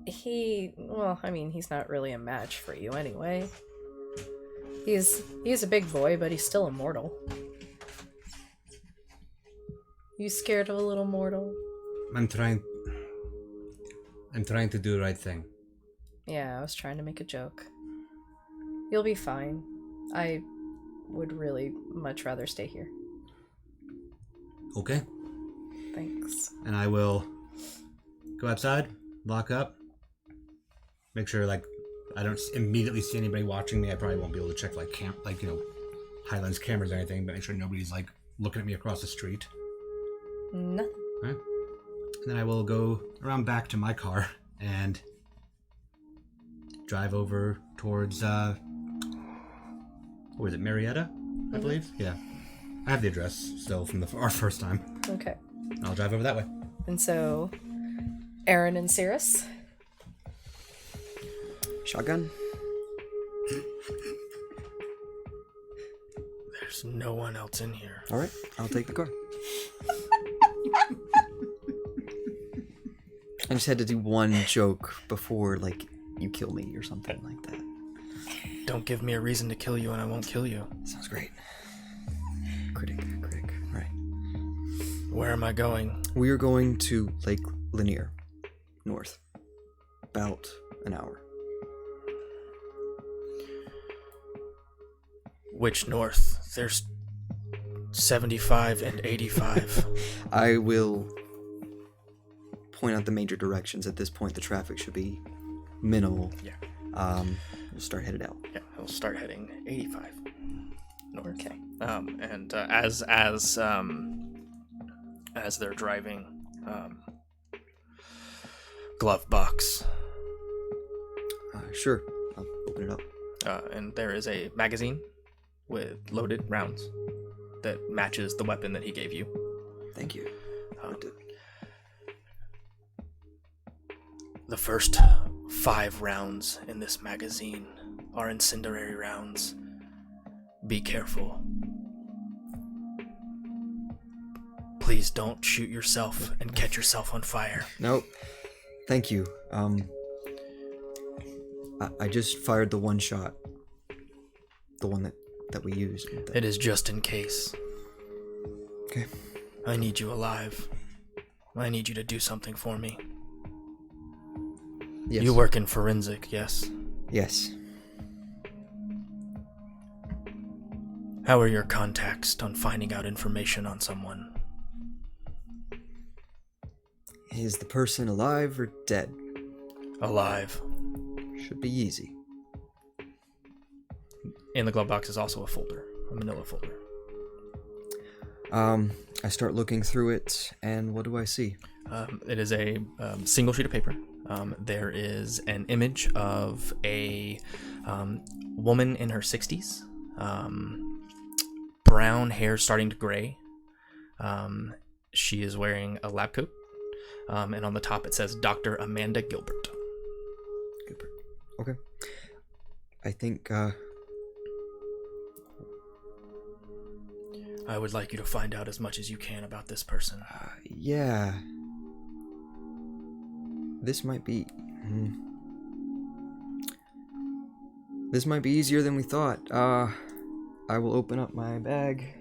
He's not really a match for you anyway. He's a big boy, but he's still immortal. You scared of a little mortal? I'm trying to do the right thing. Yeah, I was trying to make a joke. You'll be fine. I would really much rather stay here. Okay. Thanks. And I will go outside, lock up, make sure I don't immediately see anybody watching me. I probably won't be able to check Highlands cameras or anything, but make sure nobody's looking at me across the street. Nothing. Right. And then I will go around back to my car and drive over towards what was it, Marietta, I believe? Yeah. I have the address still from our first time. Okay. I'll drive over that way. And so, Aaron and Cyrus? Shotgun? There's no one else in here. All right, I'll take the car. I just had to do one joke before, you kill me or something like that. Don't give me a reason to kill you and I won't kill you. Sounds great. Critic. All right. Where am I going? We are going to Lake Lanier, north. About an hour. Which north? There's 75 and 85. I will point out the major directions. At this point, the traffic should be minimal. Yeah. We'll start headed out. Yeah, we'll start heading 85 north. Okay. And as they're driving, glove box. Sure. I'll open it up. And there is a magazine with loaded rounds that matches the weapon that he gave you. Thank you. The first 5 rounds in this magazine are incendiary rounds. Be careful. Please don't shoot yourself and catch yourself on fire. Nope. Thank you. I just fired the one shot. the one that we use. It is just in case. Okay. I need you alive. I need you to do something for me. Yes. You work in forensic, yes? Yes. How are your contacts on finding out information on someone? Is the person alive or dead? Alive. Should be easy. In the glove box is also a folder, a manila folder. I start looking through it, and what do I see? It is a single sheet of paper. There is an image of a woman in her 60s. Brown hair starting to gray. She is wearing a lab coat. And on the top it says Dr. Amanda Gilbert. Okay. I think, I would like you to find out as much as you can about this person. yeah. This might be... This might be easier than we thought. I will open up my bag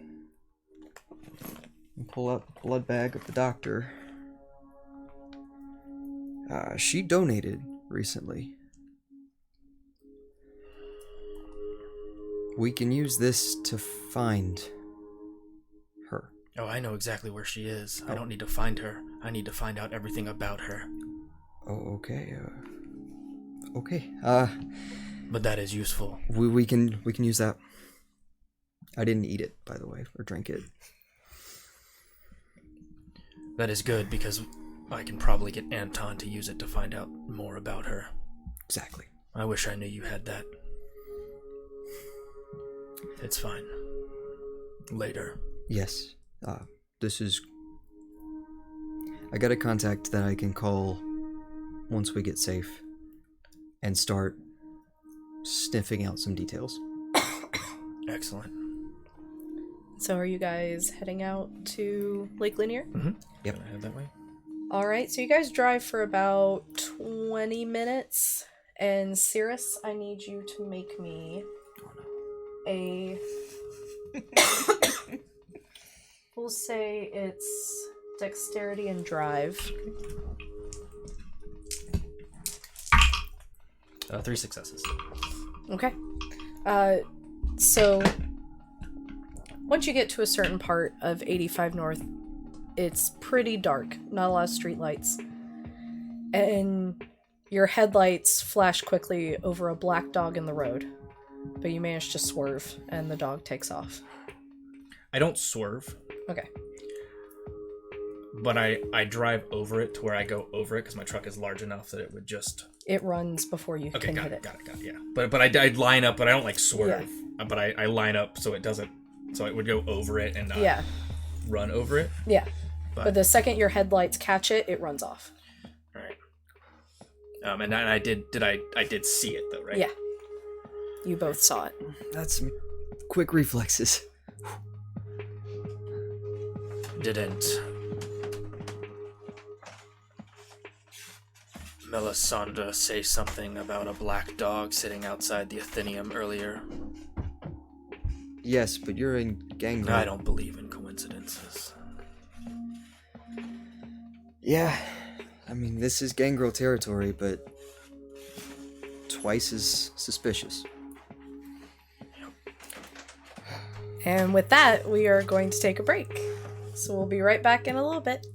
and pull out the blood bag of the doctor. She donated recently. We can use this to find her. Oh, I know exactly where she is. I don't need to find her. I need to find out everything about her. Oh, okay. Okay. But that is useful. We can use that. I didn't eat it, by the way, or drink it. That is good because I can probably get Anton to use it to find out more about her. Exactly. I wish I knew you had that. It's fine. Later. Yes. This is... I got a contact that I can call once we get safe and start sniffing out some details. Excellent. So are you guys heading out to Lake Lanier? Mm-hmm. Yep. Can I head that way? Alright, so you guys drive for about 20 minutes. And Cyrus, I need you to make me a... we'll say it's dexterity and drive. 3 successes. Okay. So once you get to a certain part of 85 North, it's pretty dark, not a lot of street lights. And your headlights flash quickly over a black dog in the road. But you manage to swerve, and the dog takes off. I don't swerve. Okay. But I drive over it to where I go over it because my truck is large enough that it would just... It runs before you can hit it. Got it, yeah. But I'd line up, but I don't like swerve. Yeah. But I line up so it doesn't... So it would go over it and not run over it. Yeah. But the second your headlights catch it, it runs off. All right. And I did see it though, right? Yeah. You both saw it. That's some quick reflexes. Didn't Melisende say something about a black dog sitting outside the Athenaeum earlier? Yes, but you're in Gangrel. I don't believe in coincidences. Yeah, I mean, this is Gangrel territory, but twice as suspicious. And with that, we are going to take a break. So we'll be right back in a little bit.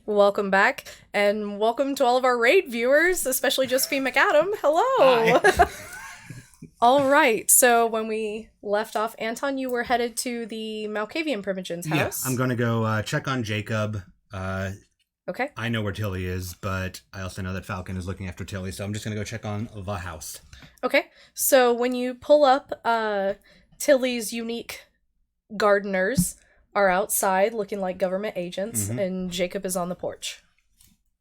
Welcome back, and welcome to all of our raid viewers, especially Josephine McAdam. Hello! Hi. All right, so when we left off, Anton, you were headed to the Malkavian Primogen's house. Yeah, I'm gonna go check on Jacob. Okay. I know where Tilly is, but I also know that Falcon is looking after Tilly, so I'm just gonna go check on the house. Okay, so when you pull up, Tilly's unique gardeners are outside looking like government agents, and Jacob is on the porch.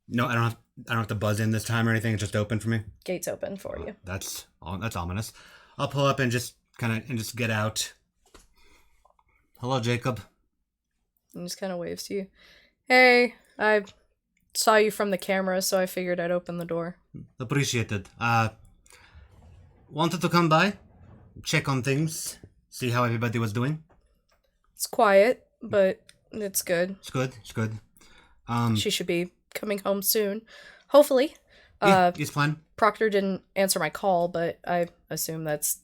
No, I don't have to buzz in this time or anything. It's just open for me. Gates open for you. That's ominous. I'll pull up and just get out. Hello, Jacob. And just kind of waves to you. Hey, I saw you from the camera, so I figured I'd open the door. Appreciated. Wanted to come by, check on things, see how everybody was doing. It's quiet, but it's good. It's good. She should be coming home soon. Hopefully. Yeah, it's fine. Proctor didn't answer my call, but I assume that's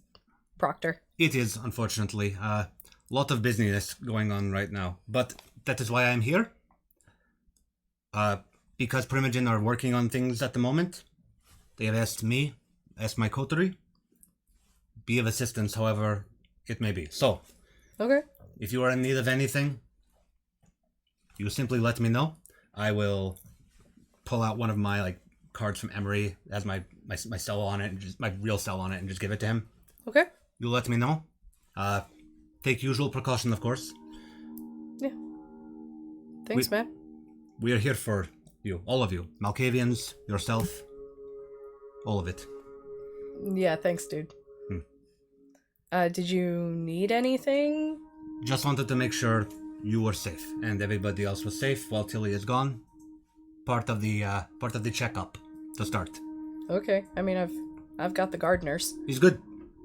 Proctor. It is, unfortunately. Lot of business going on right now. But that is why I'm here. Because Primogen are working on things at the moment. They have asked my coterie, be of assistance however it may be. So, Okay. if you are in need of anything, you simply let me know. I will pull out one of my cards from Emery, has my cell on it, and just my real cell on it, and just give it to him. Okay. You let me know. Take usual precaution, of course. Yeah. Thanks, man. We are here for you, all of you, Malkavians, yourself, all of it. Yeah, thanks, dude. Did you need anything? Just wanted to make sure you were safe and everybody else was safe while Tilly is gone. Part of the checkup to start. Okay. I mean, I've got the gardeners. He's good.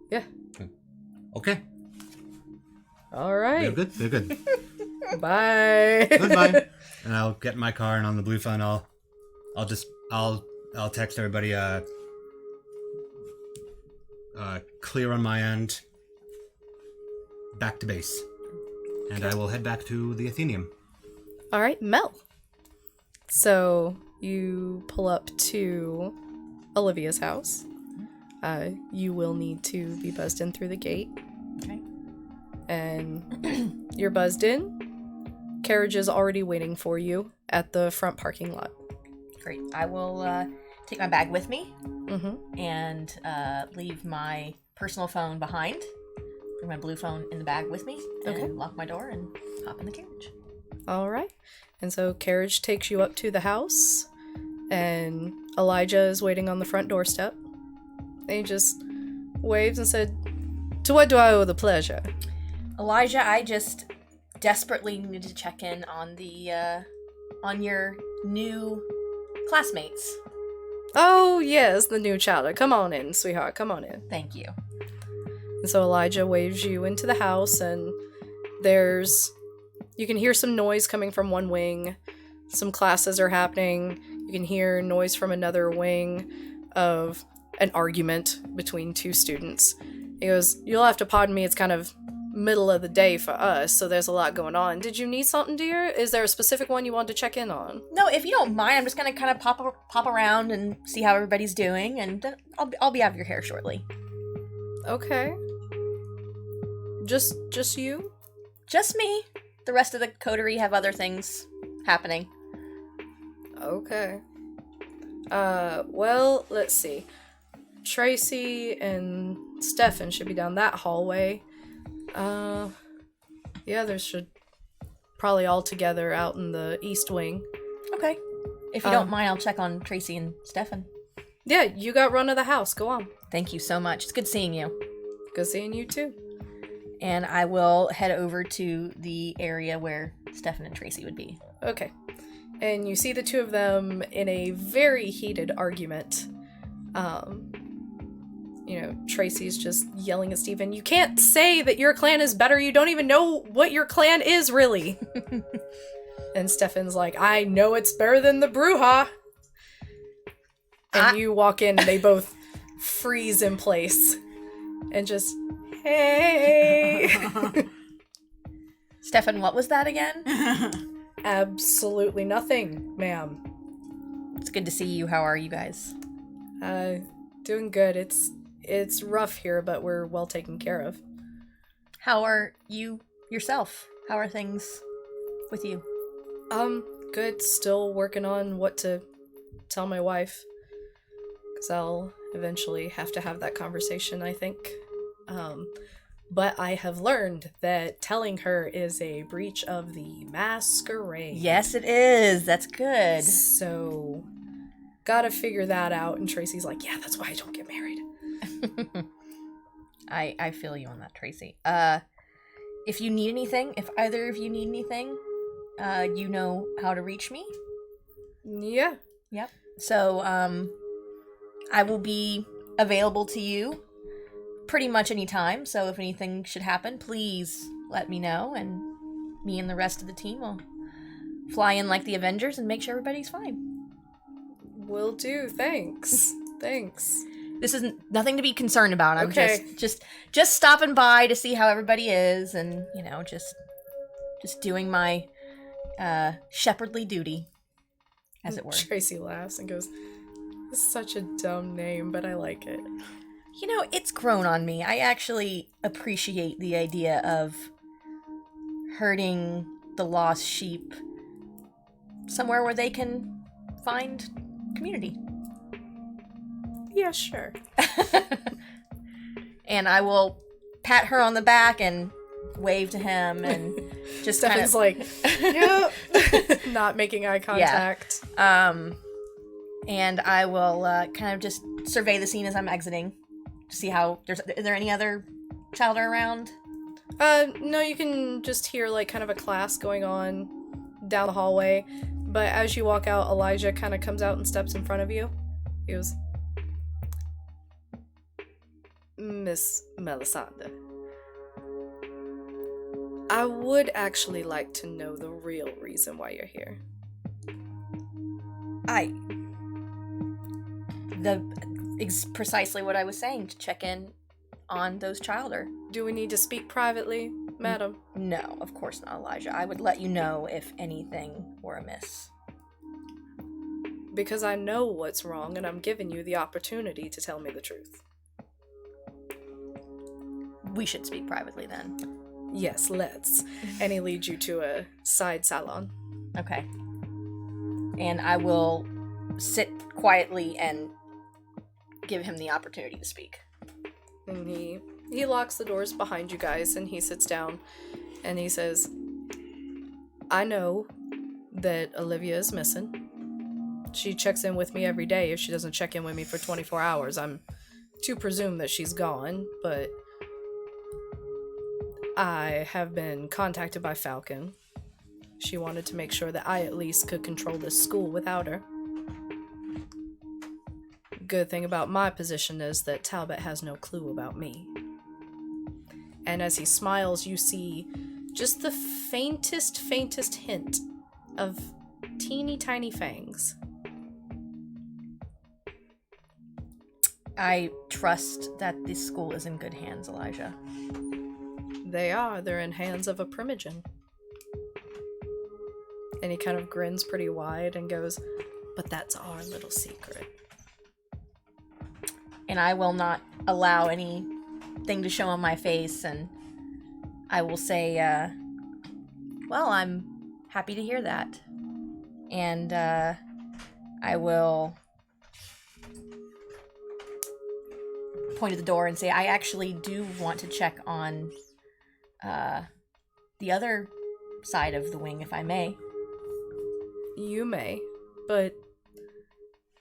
Yeah. Okay. All right. They're good. Bye. Goodbye. And I'll get in my car, and on the blue phone, I'll text everybody. Clear on my end. Back to base, and I will head back to the Athenium. All right, Mel. So you pull up to Olivia's house. You will need to be buzzed in through the gate. Okay. And you're buzzed in. Carriage is already waiting for you at the front parking lot. Great. I will take my bag with me Mm-hmm. and leave my personal phone behind. Bring my blue phone in the bag with me Okay. and lock my door and hop in the carriage. All right. And so carriage takes you up to the house, and Elijah is waiting on the front doorstep. And he just waves and said, "To what do I owe the pleasure?" Elijah, I just desperately needed to check in on the on your new classmates. Oh, yes, the new chowder. Come on in, sweetheart. Come on in. Thank you. And so Elijah waves you into the house, and you can hear some noise coming from one wing. Some classes are happening. You can hear noise from another wing of an argument between two students. He goes, "You'll have to pardon me, it's kind of middle of the day for us, so there's a lot going on. Did you need something, dear? Is there a specific one you wanted to check in on?" No, if you don't mind, I'm just gonna kind of pop around and see how everybody's doing, and then I'll be out of your hair shortly. Okay. Just you? Just me. The rest of the coterie have other things happening. Okay. Well, let's see. Tracy and Stefan should be down that hallway. Yeah, they should probably all together out in the east wing. Okay. If you don't mind, I'll check on Tracy and Stefan. Yeah, you got run of the house. Go on. Thank you so much. It's good seeing you. Good seeing you too. And I will head over to the area where Stefan and Tracy would be. Okay. And you see the two of them in a very heated argument. Tracy's just yelling at Steven, "You can't say that your clan is better. You don't even know what your clan is, really." And Stefan's like, "I know it's better than the Brujah." And you walk in and they both freeze in place. And just, "Hey." Stefan, what was that again? Absolutely nothing, ma'am. It's good to see you. How are you guys? Doing good. It's rough here, but we're well taken care of. How are you yourself? How are things with you? Good. Still working on what to tell my wife. Because I'll eventually have to have that conversation, I think. But I have learned that telling her is a breach of the Masquerade. Yes, it is. That's good. So, gotta figure that out. And Tracy's like, yeah, that's why I don't get married. I feel you on that, Tracy. If you need anything, if either of you need anything, you know how to reach me. Yeah. Yep. So, I will be available to you pretty much any time. So if anything should happen, please let me know, and me and the rest of the team will fly in like the Avengers and make sure everybody's fine. Will do. Thanks. Thanks. This is nothing to be concerned about. I'm Okay. just stopping by to see how everybody is, and just doing my shepherdly duty, as it were. Tracy laughs and goes, "This is such a dumb name, but I like it." It's grown on me. I actually appreciate the idea of herding the lost sheep somewhere where they can find community. Yeah, sure. And I will pat her on the back and wave to him and just kind Stefan's of like, yep. Not making eye contact. and I will kind of just survey the scene as I'm exiting. See how is there any other child around? No, you can just hear like kind of a class going on down the hallway. But as you walk out, Elijah kind of comes out and steps in front of you. He goes, Miss Melisende, I would actually like to know the real reason why you're here. Precisely what I was saying, to check in on those childer. Do we need to speak privately, madam? No, of course not, Elijah. I would let you know if anything were amiss. Because I know what's wrong, and I'm giving you the opportunity to tell me the truth. We should speak privately then. Yes, let's. And he leads you to a side salon. Okay. And I will sit quietly and give him the opportunity to speak. And he locks the doors behind you guys, and he sits down, and he says, I know that Olivia is missing. She checks in with me every day. If she doesn't check in with me for 24 hours, I'm to presume that she's gone, but I have been contacted by Falcon. She wanted to make sure that I at least could control this school without her. Good thing about my position is that Talbot has no clue about me. And as he smiles, you see just the faintest hint of teeny tiny fangs. I trust that this school is in good hands, Elijah. They are. They're in hands of a primogen. And he kind of grins pretty wide and goes, but that's our little secret. And I will not allow anything to show on my face, and I will say, well, I'm happy to hear that. And I will point at the door and say, I actually do want to check on the other side of the wing, if I may. You may, but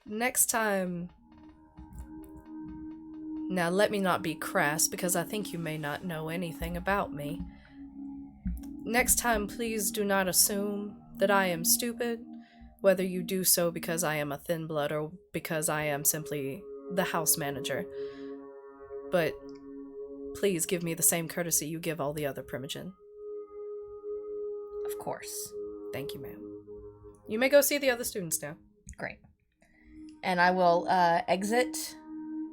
next time... Now, let me not be crass, because I think you may not know anything about me. Next time, please do not assume that I am stupid, whether you do so because I am a thin blood or because I am simply the house manager. But please give me the same courtesy you give all the other primogen. Of course. Thank you, ma'am. You may go see the other students now. Great. And I will exit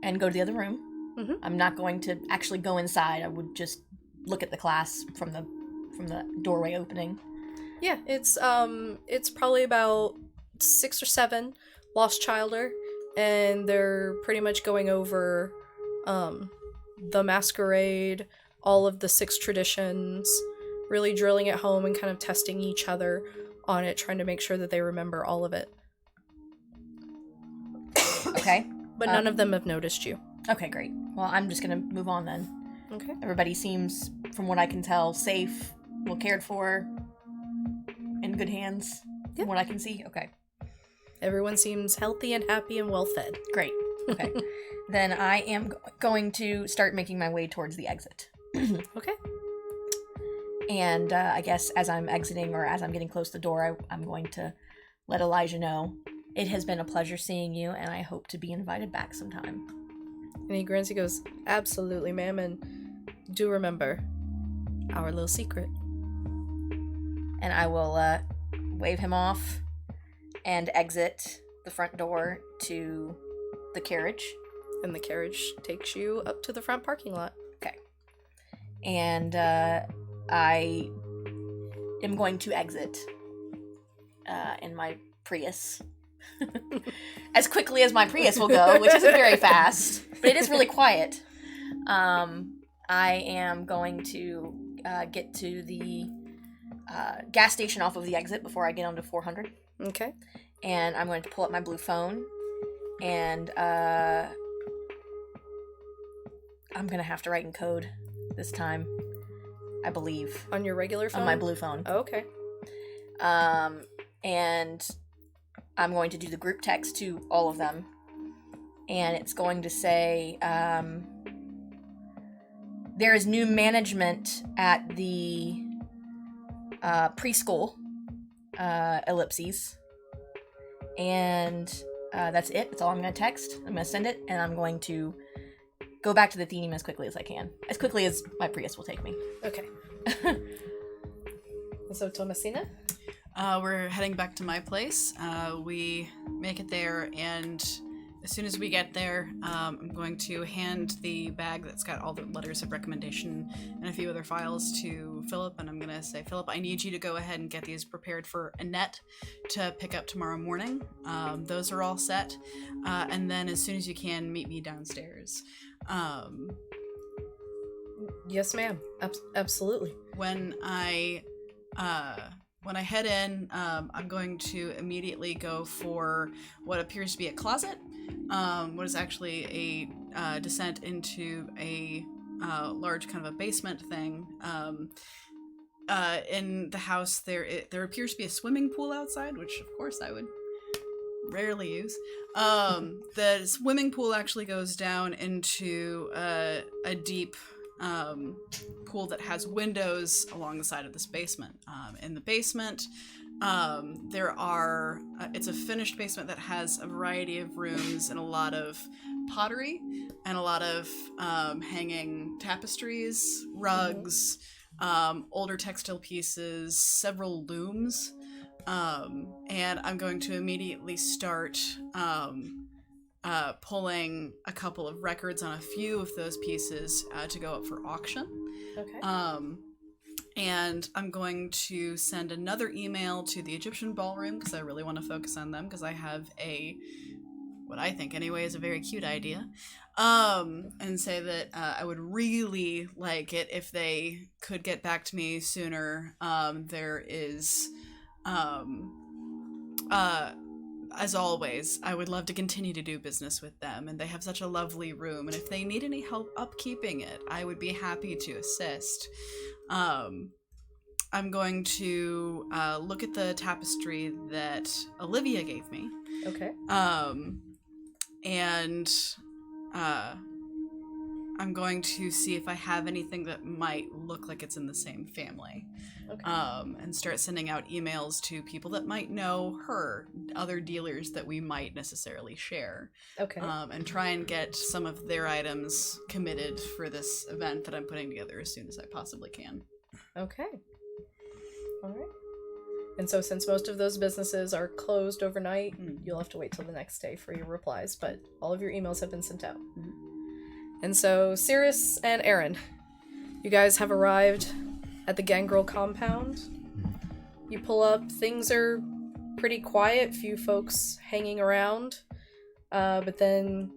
and go to the other room. Mm-hmm. I'm not going to actually go inside. I would just look at the class from the doorway opening. Yeah, it's probably about 6 or 7 lost childer, and they're pretty much going over the Masquerade, all of the 6 traditions, really drilling it home and kind of testing each other on it, trying to make sure that they remember all of it. Okay. But none of them have noticed you. Okay, great. Well, I'm just gonna move on then. Okay. Everybody seems, from what I can tell, safe, well cared for, in good hands, from what I can see. Okay. Everyone seems healthy and happy and well fed. Great. Okay. Then I am going to start making my way towards the exit. Okay. And I guess as I'm exiting or as I'm getting close to the door, I'm going to let Elijah know, it has been a pleasure seeing you, and I hope to be invited back sometime. And he grins, he goes, absolutely, ma'am, and do remember our little secret. And I will wave him off and exit the front door to the carriage. And the carriage takes you up to the front parking lot. Okay. And I am going to exit in my Prius. As quickly as my Prius will go, which isn't very fast, but it is really quiet. I am going to get to the gas station off of the exit before I get onto 400. Okay. And I'm going to pull up my blue phone, and I'm going to have to write in code this time, I believe. On your regular phone? On my blue phone. Oh, okay. And I'm going to do the group text to all of them. And it's going to say, there is new management at the preschool, ellipses. And that's it. That's all I'm going to text. I'm going to send it, and I'm going to go back to the theme as quickly as I can. As quickly as my Prius will take me. Okay. So, Thomasina? We're heading back to my place. We make it there, and as soon as we get there, I'm going to hand the bag that's got all the letters of recommendation and a few other files to Philip, and I'm going to say, Philip, I need you to go ahead and get these prepared for Annette to pick up tomorrow morning. Those are all set. And then as soon as you can, meet me downstairs. Yes, ma'am. Absolutely. When I head in, I'm going to immediately go for what appears to be a closet, what is actually a descent into a large kind of a basement thing. In the house, there appears to be a swimming pool outside, which of course I would rarely use. The swimming pool actually goes down into a deep pool that has windows along the side of this basement. In the basement, there are it's a finished basement that has a variety of rooms and a lot of pottery and a lot of hanging tapestries, rugs, older textile pieces, several looms, and I'm going to immediately start pulling a couple of records on a few of those pieces to go up for auction. Okay. And I'm going to send another email to the Egyptian ballroom because I really want to focus on them because I have what I think anyway is a very cute idea. And say that I would really like it if they could get back to me sooner. There is, as always, I would love to continue to do business with them, and they have such a lovely room, and if they need any help upkeeping it, I would be happy to assist. I'm going to look at the tapestry that Olivia gave me. Okay. And I'm going to see if I have anything that might look like it's in the same family. Okay. And start sending out emails to people that might know her, other dealers that we might necessarily share. Okay. And try and get some of their items committed for this event that I'm putting together as soon as I possibly can. Okay. All right. And so since most of those businesses are closed overnight, you'll have to wait till the next day for your replies, but all of your emails have been sent out. And so Cyrus and Aaron, you guys have arrived at the Gangrel compound. You pull up, things are pretty quiet, few folks hanging around. But then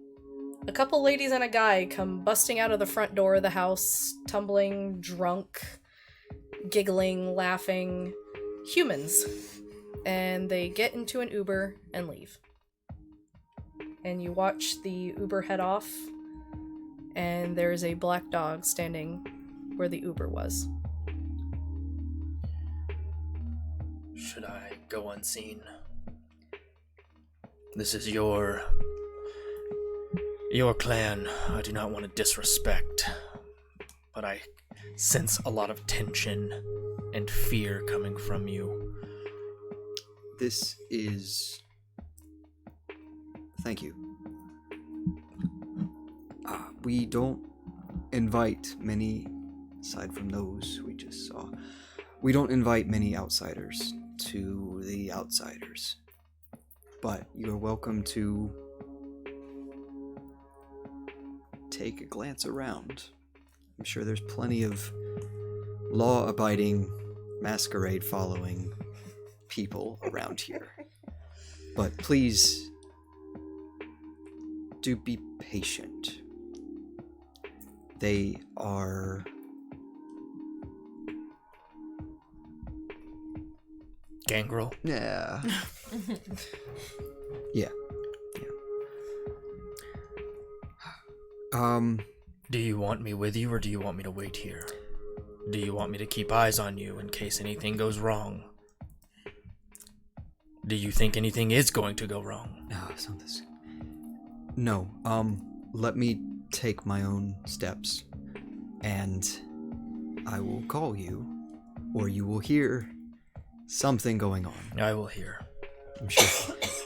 a couple ladies and a guy come busting out of the front door of the house, tumbling, drunk, giggling, laughing. Humans. And they get into an Uber and leave. And you watch the Uber head off, and there's a black dog standing where the Uber was. Should I go unseen? This is your clan. I do not want to disrespect, but I sense a lot of tension and fear coming from you. This is... Thank you. We don't invite many, aside from those we just saw, we don't invite many outsiders to the outsiders. But you're welcome to take a glance around. I'm sure there's plenty of law-abiding, masquerade-following people around here. But please, do be patient. They are... Gangrel? Yeah. Yeah. Do you want me with you, or do you want me to wait here? Do you want me to keep eyes on you in case anything goes wrong? Do you think anything is going to go wrong? No, it's not this. No, let me take my own steps, and I will call you, or you will hear something going on. I will hear. I'm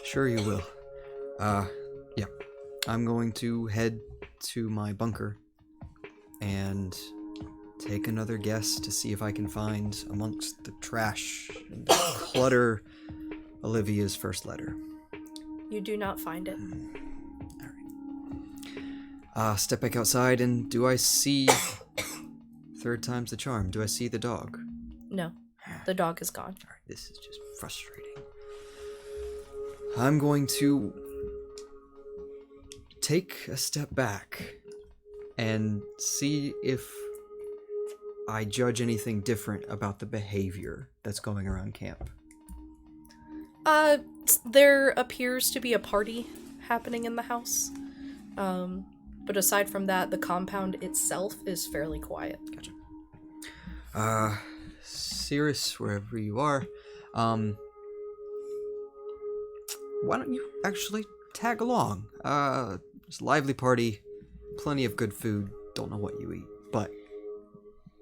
sure you will. Yeah. I'm going to head to my bunker and take another guess to see if I can find amongst the trash and the clutter Olivia's first letter. You do not find it. Alright. Step back outside, and do I see... Third time's the charm. Do I see the dog? No. The dog is gone. Alright, this is just frustrating. I'm going to take a step back and see if I judge anything different about the behavior that's going around camp. There appears to be a party happening in the house. But aside from that, the compound itself is fairly quiet. Gotcha. Cyrus, wherever you are, why don't you actually tag along? It's a lively party, plenty of good food, don't know what you eat, but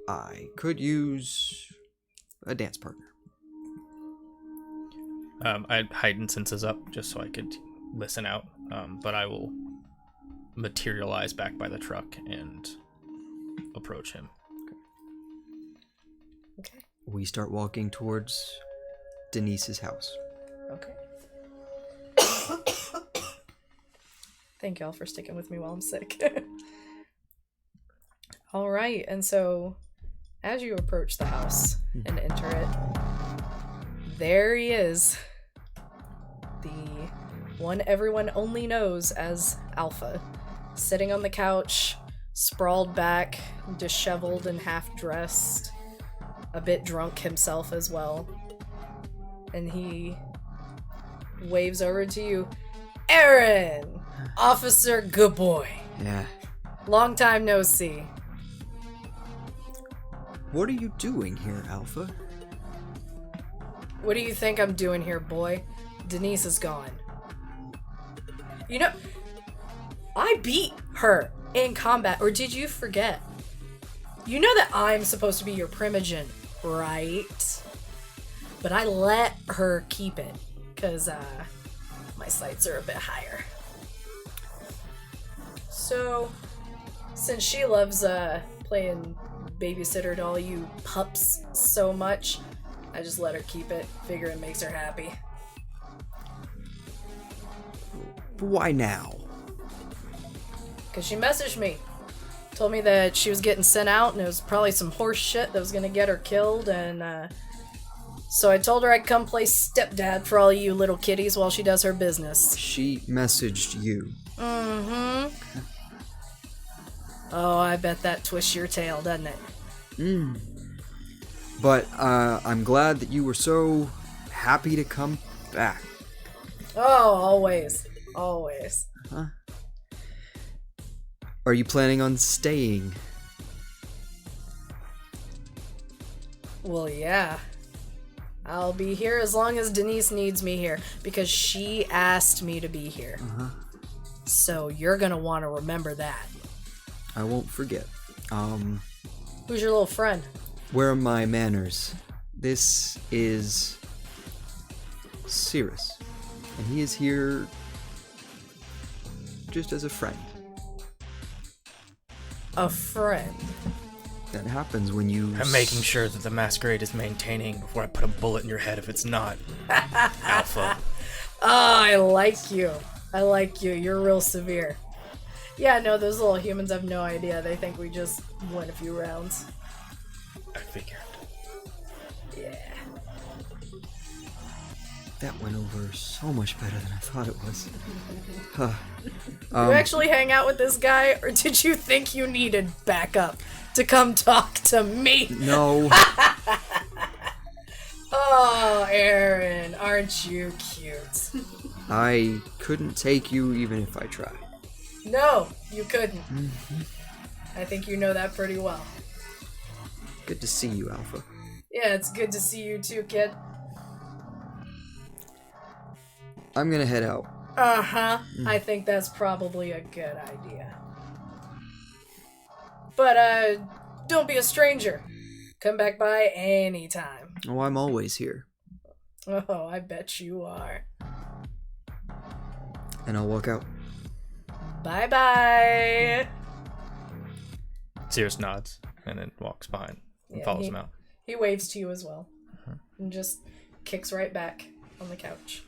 I could use a dance partner. I'd heighten senses up just so I could listen out, but I will materialize back by the truck and approach him. Okay. We start walking towards Denise's house. Okay. Thank y'all for sticking with me while I'm sick. Alright, and so as you approach the house and enter it, there he is. The one everyone only knows as Alpha, sitting on the couch, sprawled back, disheveled and half-dressed, a bit drunk himself as well. And he waves over to you. Aaron! Officer Good Boy. Yeah. Long time no see. What are you doing here, Alpha? What do you think I'm doing here, boy? Denise is gone. You know, I beat her in combat, or did you forget? You know that I'm supposed to be your primogen, right? But I let her keep it, because, my sights are a bit higher. So, since she loves, playing babysitter to all you pups so much, I just let her keep it, figure it makes her happy. Why now? Because she messaged me. Told me that she was getting sent out and it was probably some horse shit that was going to get her killed, and So I told her I'd come play stepdad for all you little kitties while she does her business. She messaged you. Mm-hmm. Oh, I bet that twists your tail, doesn't it? But I'm glad that you were so happy to come back. Oh, always. Always. Huh? Are you planning on staying? Well, yeah. I'll be here as long as Denise needs me here, because she asked me to be here. So you're gonna want to remember that. I won't forget. Who's your little friend? Where are my manners? This is Cyrus, and he is here just as a friend. A friend. That happens when you... I'm making sure that the Masquerade is maintaining before I put a bullet in your head if it's not. Alpha. I like you. I like you. You're real severe. Yeah, no, those little humans have no idea. They think we just win a few rounds. I figured. Yeah. That went over so much better than I thought it was. You actually hang out with this guy, or did you think you needed backup to come talk to me? No. Oh, Aaron, aren't you cute? I couldn't take you even if I tried. No, you couldn't. I think you know that pretty well. Good to see you, Alpha. Yeah, it's good to see you too, kid. I'm gonna head out. Uh-huh. I think that's probably a good idea. But, don't be a stranger. Come back by anytime. Oh, I'm always here. Oh, I bet you are. And I'll walk out. Bye-bye! Cyrus nods and then walks behind and Yeah, follows him out. He waves to you as well. And just kicks right back on the couch.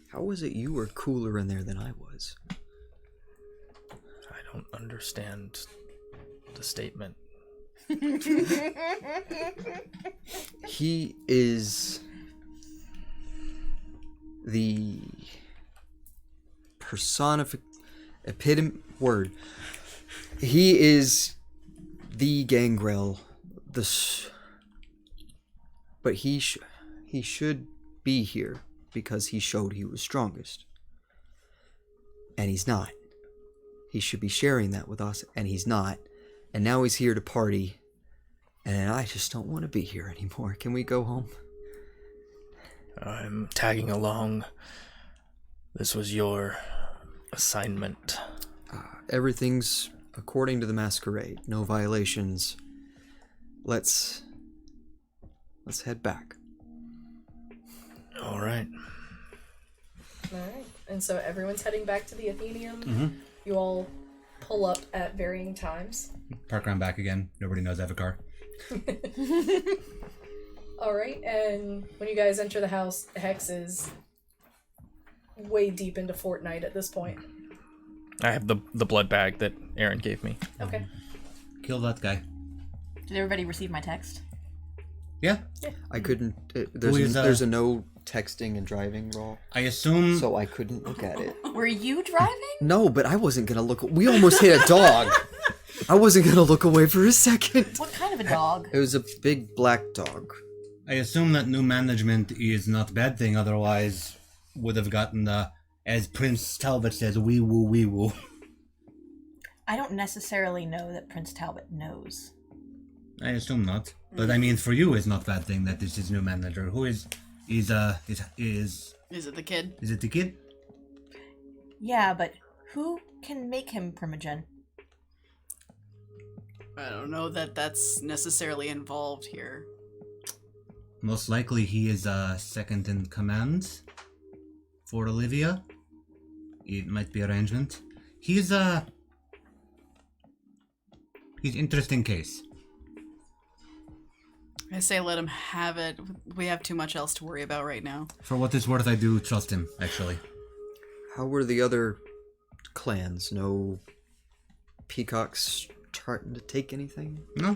How was it you were cooler in there than I was? I don't understand the statement. He is the epitome. He is the Gangrel. But he should be here because he showed he was strongest. And he's not. He should be sharing that with us, and he's not. And now he's here to party, and I just don't want to be here anymore. Can we go home? I'm tagging along. This was your assignment. Everything's according to the Masquerade. No violations. Let's head back. All right. Alright. And so everyone's heading back to the Athenaeum. Mm-hmm. You all pull up at varying times. Park around back again. Nobody knows I have a car. Alright, and when you guys enter the house, Hex is way deep into Fortnite at this point. I have the blood bag that Aaron gave me. Okay. Kill that guy. Did everybody receive my text? Yeah. I couldn't. Who is, There's a no texting and driving rule, I assume. so I couldn't look at it. Were you driving? No, but I wasn't gonna look. We almost hit a dog. I wasn't gonna look away for a second. What kind of a dog? It was a big black dog. I assume that new management is not a bad thing. Otherwise, would have gotten as Prince Talbot says, wee woo wee woo. I don't necessarily know that Prince Talbot knows. I assume not. But I mean, for you, it's not a bad thing that this is new manager. Who is Is it the kid? it the kid? Yeah, but who can make him Primogen? I don't know that that's necessarily involved here. Most likely he is second in command for Olivia. It might be arrangement. He's interesting case. I say let him have it. We have too much else to worry about right now. For what it's worth, I do trust him, actually. How were the other clans? No peacocks starting to take anything? No?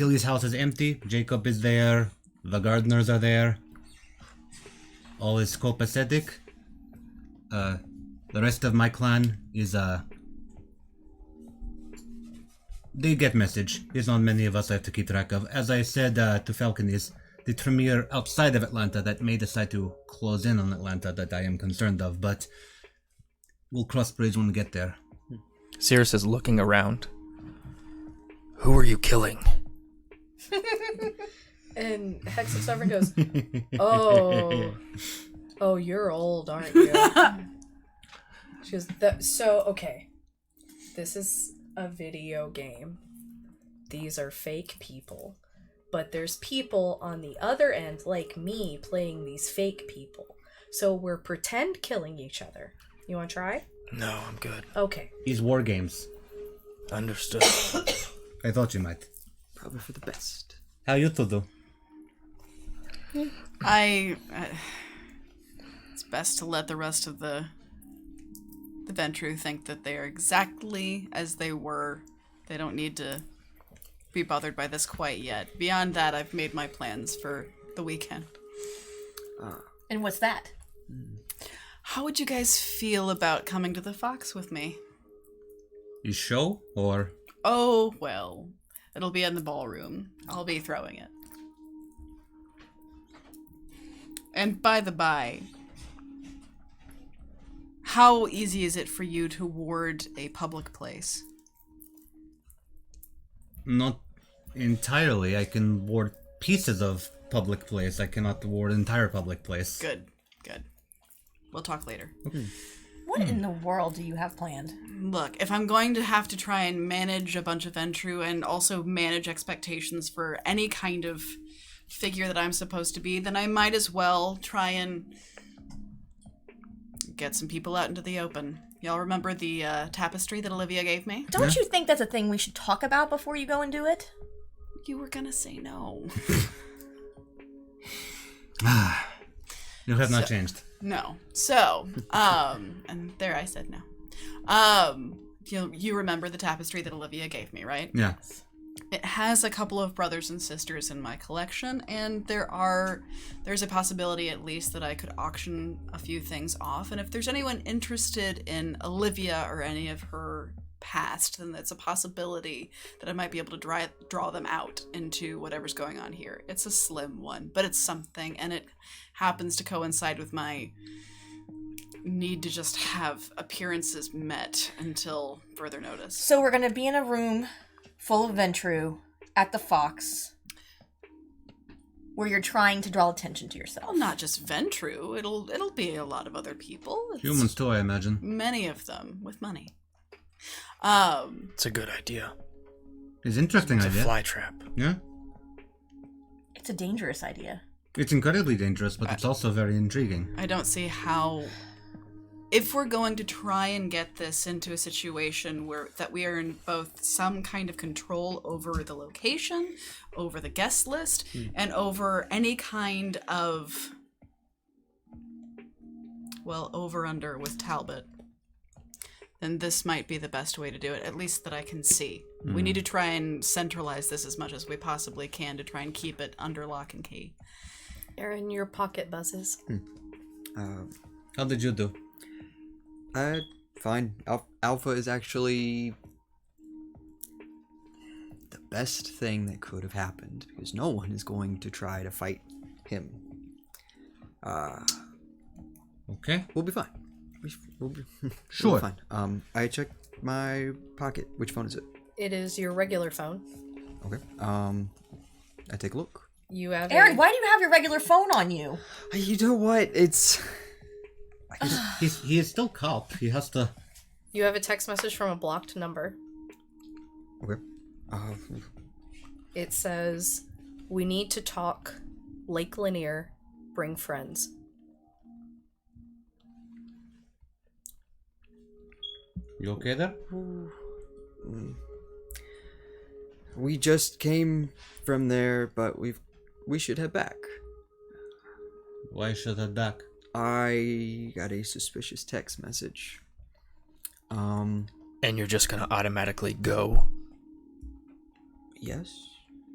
Tilly's house is empty. Jacob is there. The gardeners are there. All is copacetic. The rest of my clan is, they get message. There's not many of us I have to keep track of. As I said to Falconis, the Tremere outside of Atlanta that may decide to close in on Atlanta that I am concerned of, but we'll cross bridge when we get there. Cyrus is looking around. Who are you killing? And Hex's Sovereign goes, oh, you're old, aren't you? She goes, okay, this is a video game. These are fake people. But there's people on the other end, like me, playing these fake people. So we're pretend killing each other. You want to try? No, I'm good. Okay. These war games. Understood. I thought you might. Probably for the best. How you two do? It's best to let the rest of the Ventrue think that they are exactly as they were. They don't need to be bothered by this quite yet. Beyond that, I've made my plans for the weekend. And what's that? How would you guys feel about coming to the Fox with me? You show or? Oh, well, it'll be in the ballroom. I'll be throwing it. And by the by, how easy is it for you to ward a public place? Not entirely. I can ward pieces of public place. I cannot ward entire public place. Good. We'll talk later. Okay. What in the world do you have planned? Look, if I'm going to have to try and manage a bunch of Ventrue and also manage expectations for any kind of figure that I'm supposed to be, then I might as well try and get some people out into the open. Y'all remember the tapestry that Olivia gave me? Don't you think that's a thing we should talk about before you go and do it? You were gonna say no. You have not changed. No. So, and there I said no. You remember the tapestry that Olivia gave me, right? Yeah. It has a couple of brothers and sisters in my collection, and there's a possibility at least that I could auction a few things off. And if there's anyone interested in Olivia or any of her past, then it's a possibility that I might be able to draw them out into whatever's going on here. It's a slim one, but it's something, and it happens to coincide with my need to just have appearances met until further notice. So we're gonna be in a room full of Ventrue at the Fox where you're trying to draw attention to yourself. Well, not just Ventrue. It'll be a lot of other people. Humans too, I imagine. Many of them with money. It's a good idea. It's an interesting It's idea. a fly trap. Yeah. It's a dangerous idea. It's incredibly dangerous, but it's also very intriguing. I don't see how, if we're going to try and get this into a situation that we are in both some kind of control over the location, over the guest list, and over any kind of, over-under with Talbot, then this might be the best way to do it, at least that I can see. We need to try and centralize this as much as we possibly can to try and keep it under lock and key. Aaron, your pocket buzzes. How did you do? Fine. Alpha is actually the best thing that could have happened because no one is going to try to fight him. Okay. We'll be fine. We'll be Sure. fine. I checked my pocket. Which phone is it? It is your regular phone. Okay. I take a look. You have Aaron, why do you have your regular phone on you? You know what? It's. He is still cop. He has to. You have a text message from a blocked number. Okay. It says, "We need to talk. Lake Lanier. Bring friends." You okay there? We just came from there, but we should head back. Why should I back? I got a suspicious text message. And you're just gonna automatically go? Yes.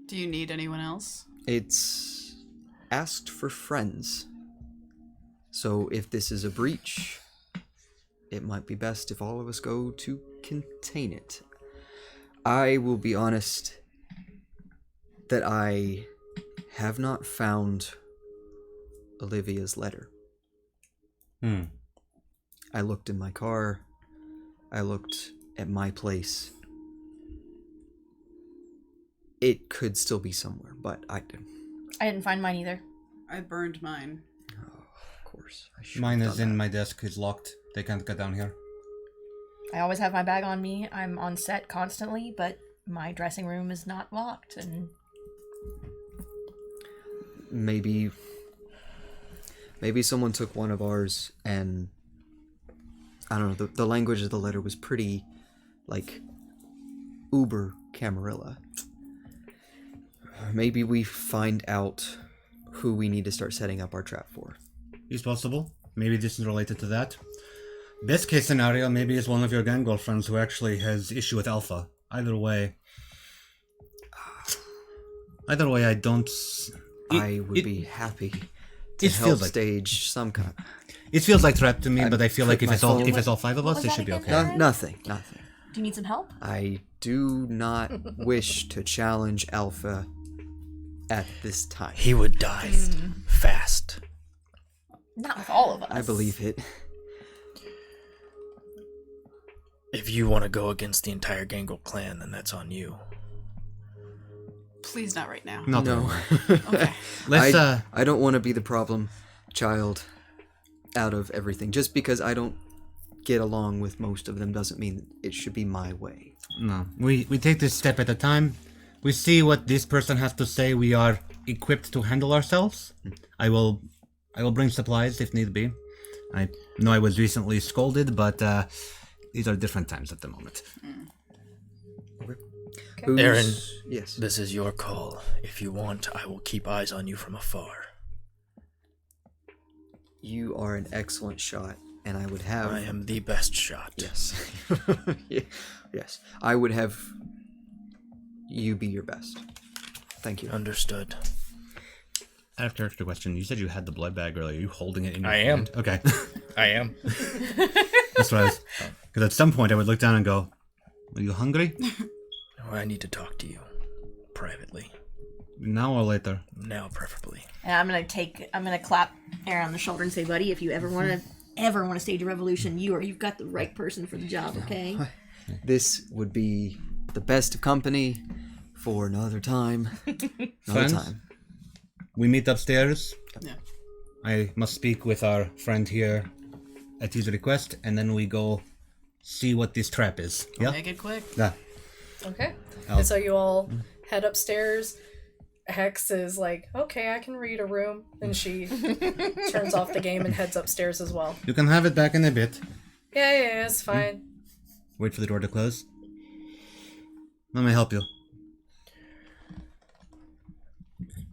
Do you need anyone else? It's asked for friends. So if this is a breach, it might be best if all of us go to contain it. I will be honest that I have not found Olivia's letter. I looked in my car. I looked at my place. It could still be somewhere, but I didn't find mine either. I burned mine. Oh, of course. I should Mine have is done in that. my desk. It's locked. They can't get down here. I always have my bag on me. I'm on set constantly, but my dressing room is not locked, and Maybe someone took one of ours and I don't know, the language of the letter was pretty like uber Camarilla. Maybe we find out who we need to start setting up our trap for. It's possible. Maybe this is related to that. Best case scenario, maybe it's one of your Gangrel friends who actually has issue with Alpha. Either way, I don't... I would be happy to it help feels like- stage some kind. It feels like trap to me, I but I feel put like if my it's all phone- 5 of What us, was it that should be again, okay. Aaron? Nothing. do you need some help? I do not wish to challenge Alpha at this time. He would die fast. Not with all of us. I believe it. If you want to go against the entire Gangrel clan, then that's on you. Please not right now. Not No. Okay. Let's I don't want to be the problem child out of everything. Just because I don't get along with most of them doesn't mean it should be my way. no. We take this step at a time. We see what this person has to say. We are equipped to handle ourselves. I will bring supplies if need be. I know I was recently scolded, but these are different times at the moment. Who's- Aaron, Yes. This is your call. If you want, I will keep eyes on you from afar. You are an excellent shot, and I would have... I am the best shot. Yes. Yes. I would have you be your best. Thank you. Understood. Out of character question, you said you had the blood bag earlier. Are you holding it in your I am. hand? Okay. I am. That's what I was... Because at some point I would look down and go, are you hungry? I need to talk to you. Privately. Now or later? Now, preferably. And I'm gonna clap Aaron on the shoulder and say, buddy, if you ever want to stage a revolution, you've got the right person for the job, okay? This would be the best of company for another time. Another Friends? time. We meet upstairs. Yeah. I must speak with our friend here at his request, and then we go see what this trap is. Yeah? Make it quick. Yeah. Okay. And so you all head upstairs. Hex is like, okay, I can read a room. And she turns off the game and heads upstairs as well. You can have it back in a bit. Yeah, it's fine. Wait for the door to close. Let me help you.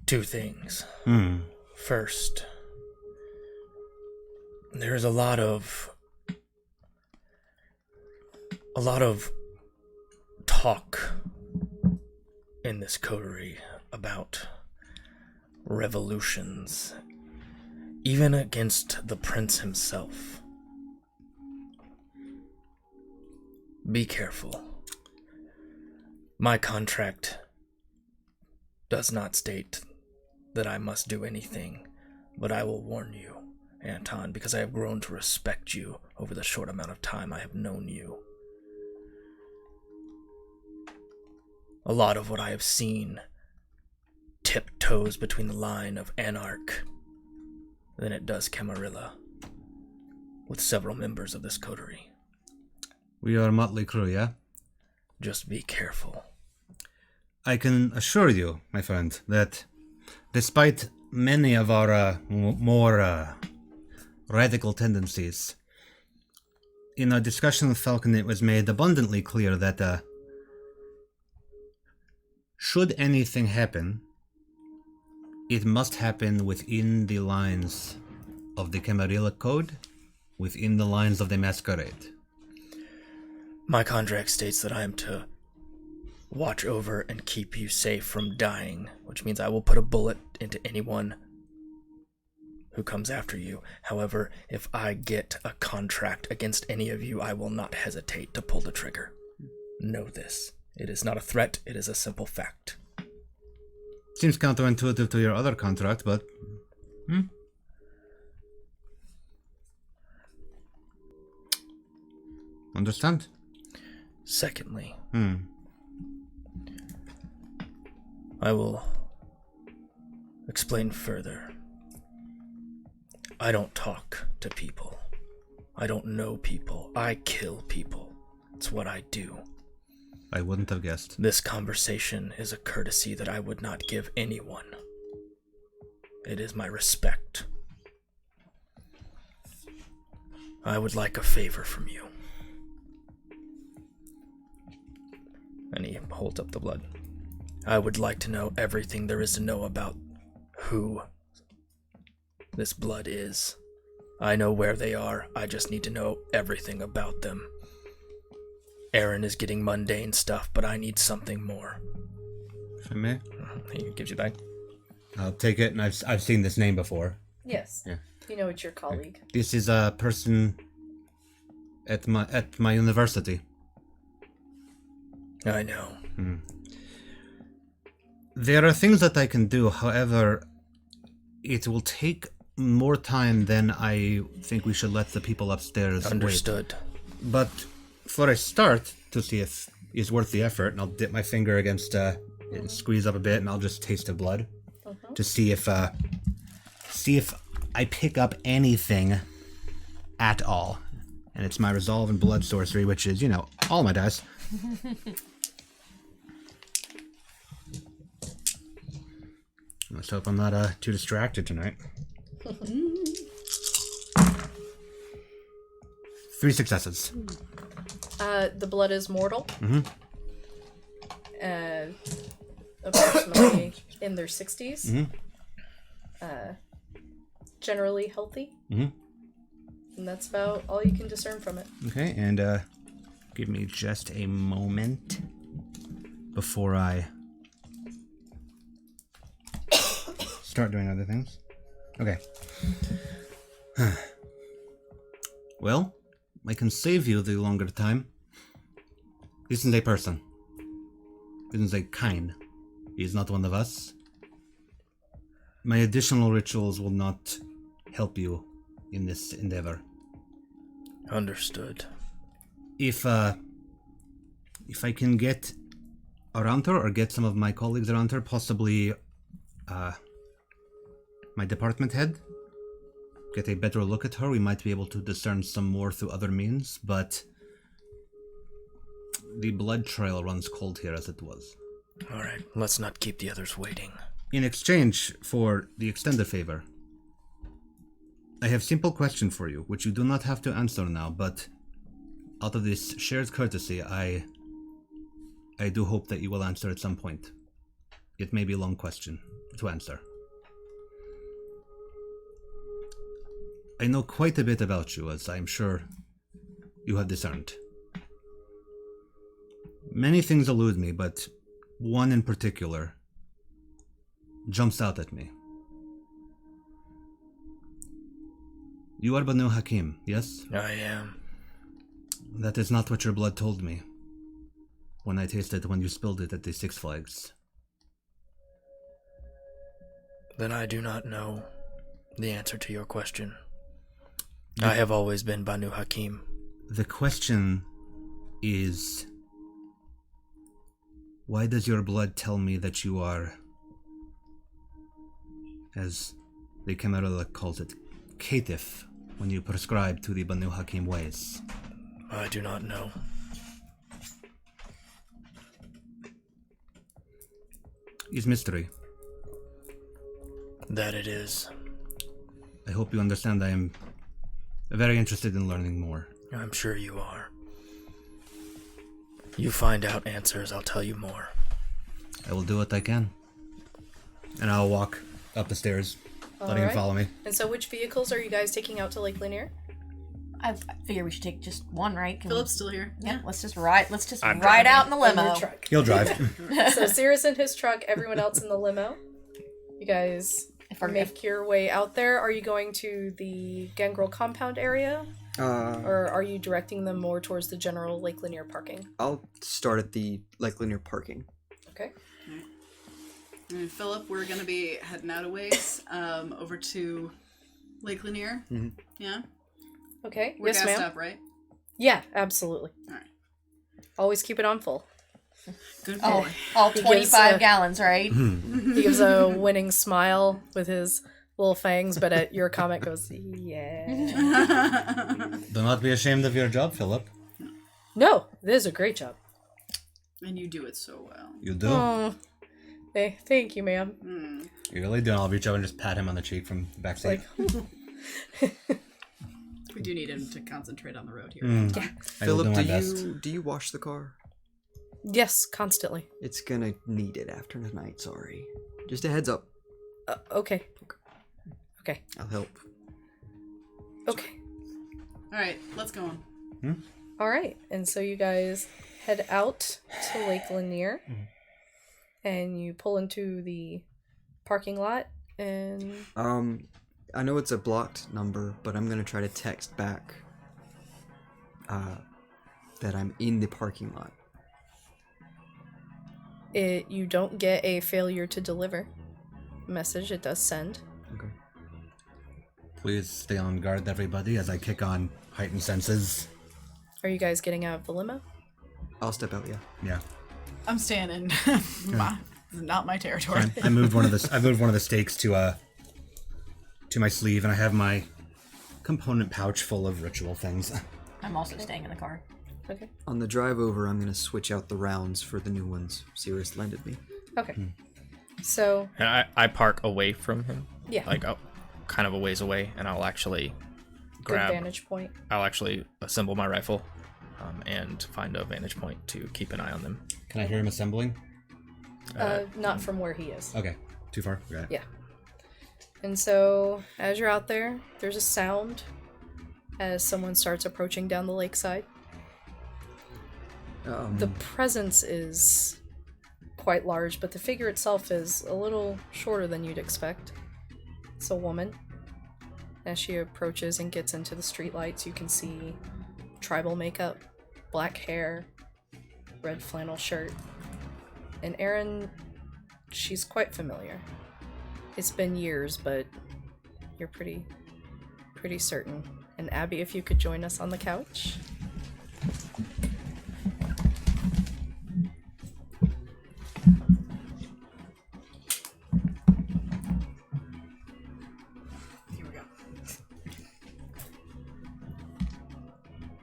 2 things. Hmm. First, there's a lot of talk in this coterie about revolutions, even against the prince himself. Be careful. My contract does not state that I must do anything, but I will warn you, Anton, because I have grown to respect you over the short amount of time I have known you. A lot of what I have seen tiptoes between the line of Anarch than it does Camarilla, with several members of this coterie. We are a motley crew, yeah? Just be careful. I can assure you, my friend, that despite many of our more radical tendencies, in our discussion with Falcon, it was made abundantly clear that should anything happen, it must happen within the lines of the Camarilla Code, within the lines of the Masquerade. My contract states that I am to watch over and keep you safe from dying, which means I will put a bullet into anyone who comes after you. However, if I get a contract against any of you, I will not hesitate to pull the trigger. Know this. It is not a threat, it is a simple fact. Seems counterintuitive to your other contract, but... Understand? Secondly, I will explain further. I don't talk to people. I don't know people. I kill people. It's what I do. I wouldn't have guessed. This conversation is a courtesy that I would not give anyone. It is my respect. I would like a favor from you. And he holds up the blood. I would like to know everything there is to know about who this blood is. I know where they are. I just need to know everything about them. Aaron is getting mundane stuff, but I need something more. If I may? He gives you back. I'll take it, and I've seen this name before. Yes. Yeah. You know it's your colleague. This is a person at my university. I know. There are things that I can do, however, it will take more time than I think we should let the people upstairs Understood. wait. But for a start, to see if it's worth the effort, and I'll dip my finger against and squeeze up a bit, and I'll just taste the blood to see if I pick up anything at all. And it's my resolve and blood sorcery, which is, all my dice. Let's hope I'm not too distracted tonight. 3 successes. The blood is mortal. Approximately in their 60s. Generally healthy. And that's about all you can discern from it. Okay, and give me just a moment before I start doing other things. Okay. Well, I can save you the longer time. This isn't a person. This is a kind. He is not one of us. My additional rituals will not help you in this endeavor. Understood. If I can get around her or get some of my colleagues around her, possibly my department head, get a better look at her, we might be able to discern some more through other means, but the blood trail runs cold here as it was. Alright, let's not keep the others waiting. In exchange for the extended favor, I have a simple question for you, which you do not have to answer now, but out of this shared courtesy, I do hope that you will answer at some point. It may be a long question to answer. I know quite a bit about you, as I am sure you have discerned. Many things elude me, but one in particular jumps out at me. You are Banu Haqim, yes? I am. That is not what your blood told me when I tasted when you spilled it at the Six Flags. Then I do not know the answer to your question. I have always been Banu Haqim. The question is, why does your blood tell me that you are, as the Camarilla calls it, caitiff, when you prescribe to the Banu Haqim ways? I do not know. Is mystery. That it is. I hope you understand I am very interested in learning more. I'm sure you are. You find out answers, I'll tell you more. I will do what I can. And I'll walk up the stairs, letting him follow me. And so which vehicles are you guys taking out to Lake Lanier? I figure we should take just one, right? Philip's still here. Yeah, let's just ride I'm ride driving. out in the In your limo. truck. He'll drive. So Cyrus in his truck, everyone else in the limo. You guys make your way out there. Are you going to the Gangrel compound area? Or are you directing them more towards the general Lake Lanier parking? I'll start at the Lake Lanier parking. Okay. And Philip, we're gonna be heading out a ways, over to Lake Lanier. Mm-hmm. Yeah. Okay. We're Yes, gassed ma'am. up, right? Yeah, absolutely. All right. Always keep it on full. Good boy. Oh, all He 25 gives, gallons, right? He gives a winning smile with his little fangs, but at your comment goes, yeah. Do not be ashamed of your job, Philip. No, this is a great job. And you do it so well. You do. Oh, thank you, ma'am. You really do. And I'll reach over and just pat him on the cheek from the back seat. We do need him to concentrate on the road here. Yeah. I will do Philip, my best. do you wash the car? Yes, constantly. It's gonna need it after tonight, sorry. Just a heads up. Okay. Okay. I'll help. Okay. All right, let's go on. All right. And so you guys head out to Lake Lanier, and you pull into the parking lot, and I know it's a blocked number, but I'm gonna try to text back that I'm in the parking lot. you don't get a failure to deliver message. It does send. Okay. Please stay on guard, everybody, as I kick on heightened senses. Are you guys getting out of the limo? I'll step out, yeah. Yeah. I'm standing. Not my territory. I moved one of the stakes to my sleeve, and I have my component pouch full of ritual things. I'm also staying in the car. Okay. On the drive over, I'm gonna switch out the rounds for the new ones Cyrus lended me. Okay. So, And I park away from him. yeah, Like, kind of a ways away, and I'll actually good grab. vantage point. I'll actually assemble my rifle, and find a vantage point to keep an eye on them. Can I hear him assembling? Not from where he is. Okay. Too far? Got it. Yeah. And so, as you're out there, there's a sound as someone starts approaching down the lakeside. The presence is quite large, but the figure itself is a little shorter than you'd expect. It's a woman. As she approaches and gets into the streetlights, you can see tribal makeup, black hair, red flannel shirt. And Erin, she's quite familiar. It's been years, but you're pretty certain. And Abby, if you could join us on the couch. Here we go.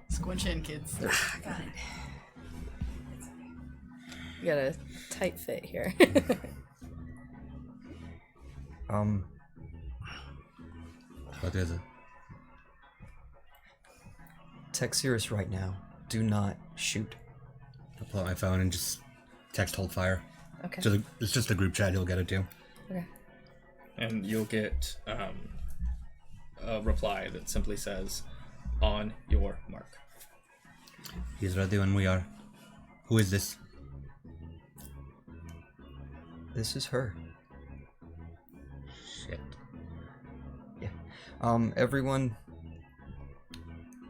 Squinch in, kids. Got it. You got a tight fit here. What is it? Text Cyrus right now. Do not shoot. I'll pull out my phone and just text hold fire. Okay. So it's just a group chat, he'll get it too. Okay. And you'll get a reply that simply says, "On your mark." He's ready when we are. Who is this? This is her. Shit. Yeah. Everyone.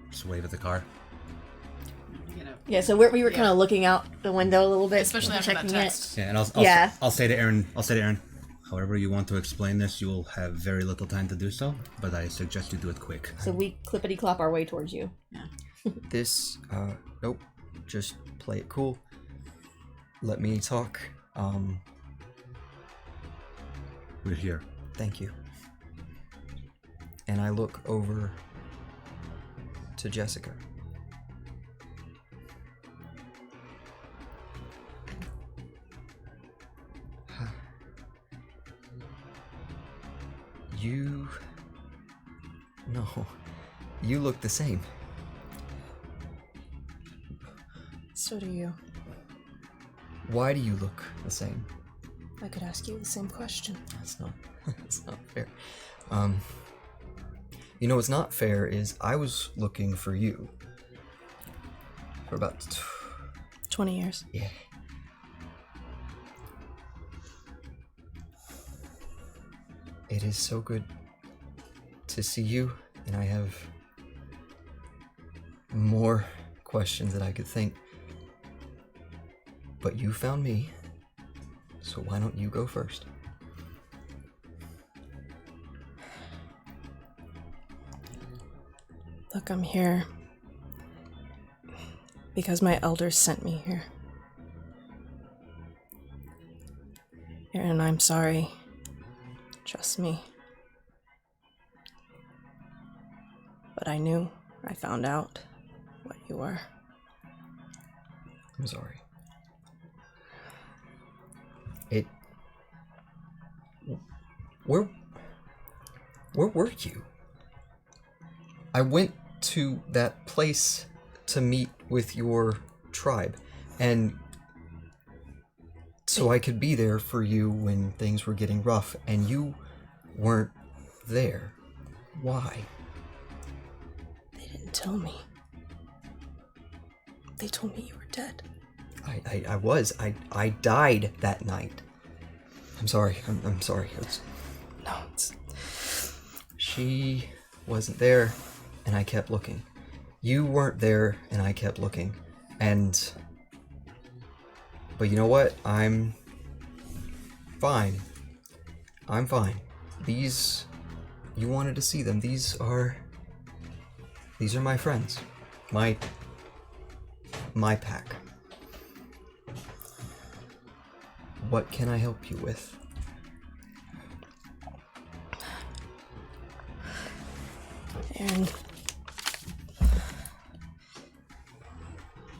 Just wave at the car. You know, Yeah, so we were kind of looking out the window a little bit, especially after that checking text. Yeah, and I'll say to Aaron, however you want to explain this, you will have very little time to do so, but I suggest you do it quick. So we clippity-clop our way towards you. This, nope. Just play it cool. Let me talk. We're here. Thank you. And I look over to Jessica. No. You look the same. So do you. Why do you look the same? I could ask you the same question. That's not fair. You know what's not fair is I was looking for you for about 20 years. Yeah. It is so good to see you, and I have more questions that I could think. But you found me, so why don't you go first? Look, I'm here because my elders sent me here. And I'm sorry. Trust me. But I knew. I found out what you were. I'm sorry. Where were you? I went to that place to meet with your tribe, and so I could be there for you when things were getting rough, and you weren't there. Why? They didn't tell me. They told me you were dead. I was. I died that night. I'm sorry. I'm sorry. No, it's... She wasn't there, and I kept looking. You weren't there, and I kept looking. But you know what? I'm fine. I'm fine. These... You wanted to see them. These are my friends. My pack. What can I help you with? And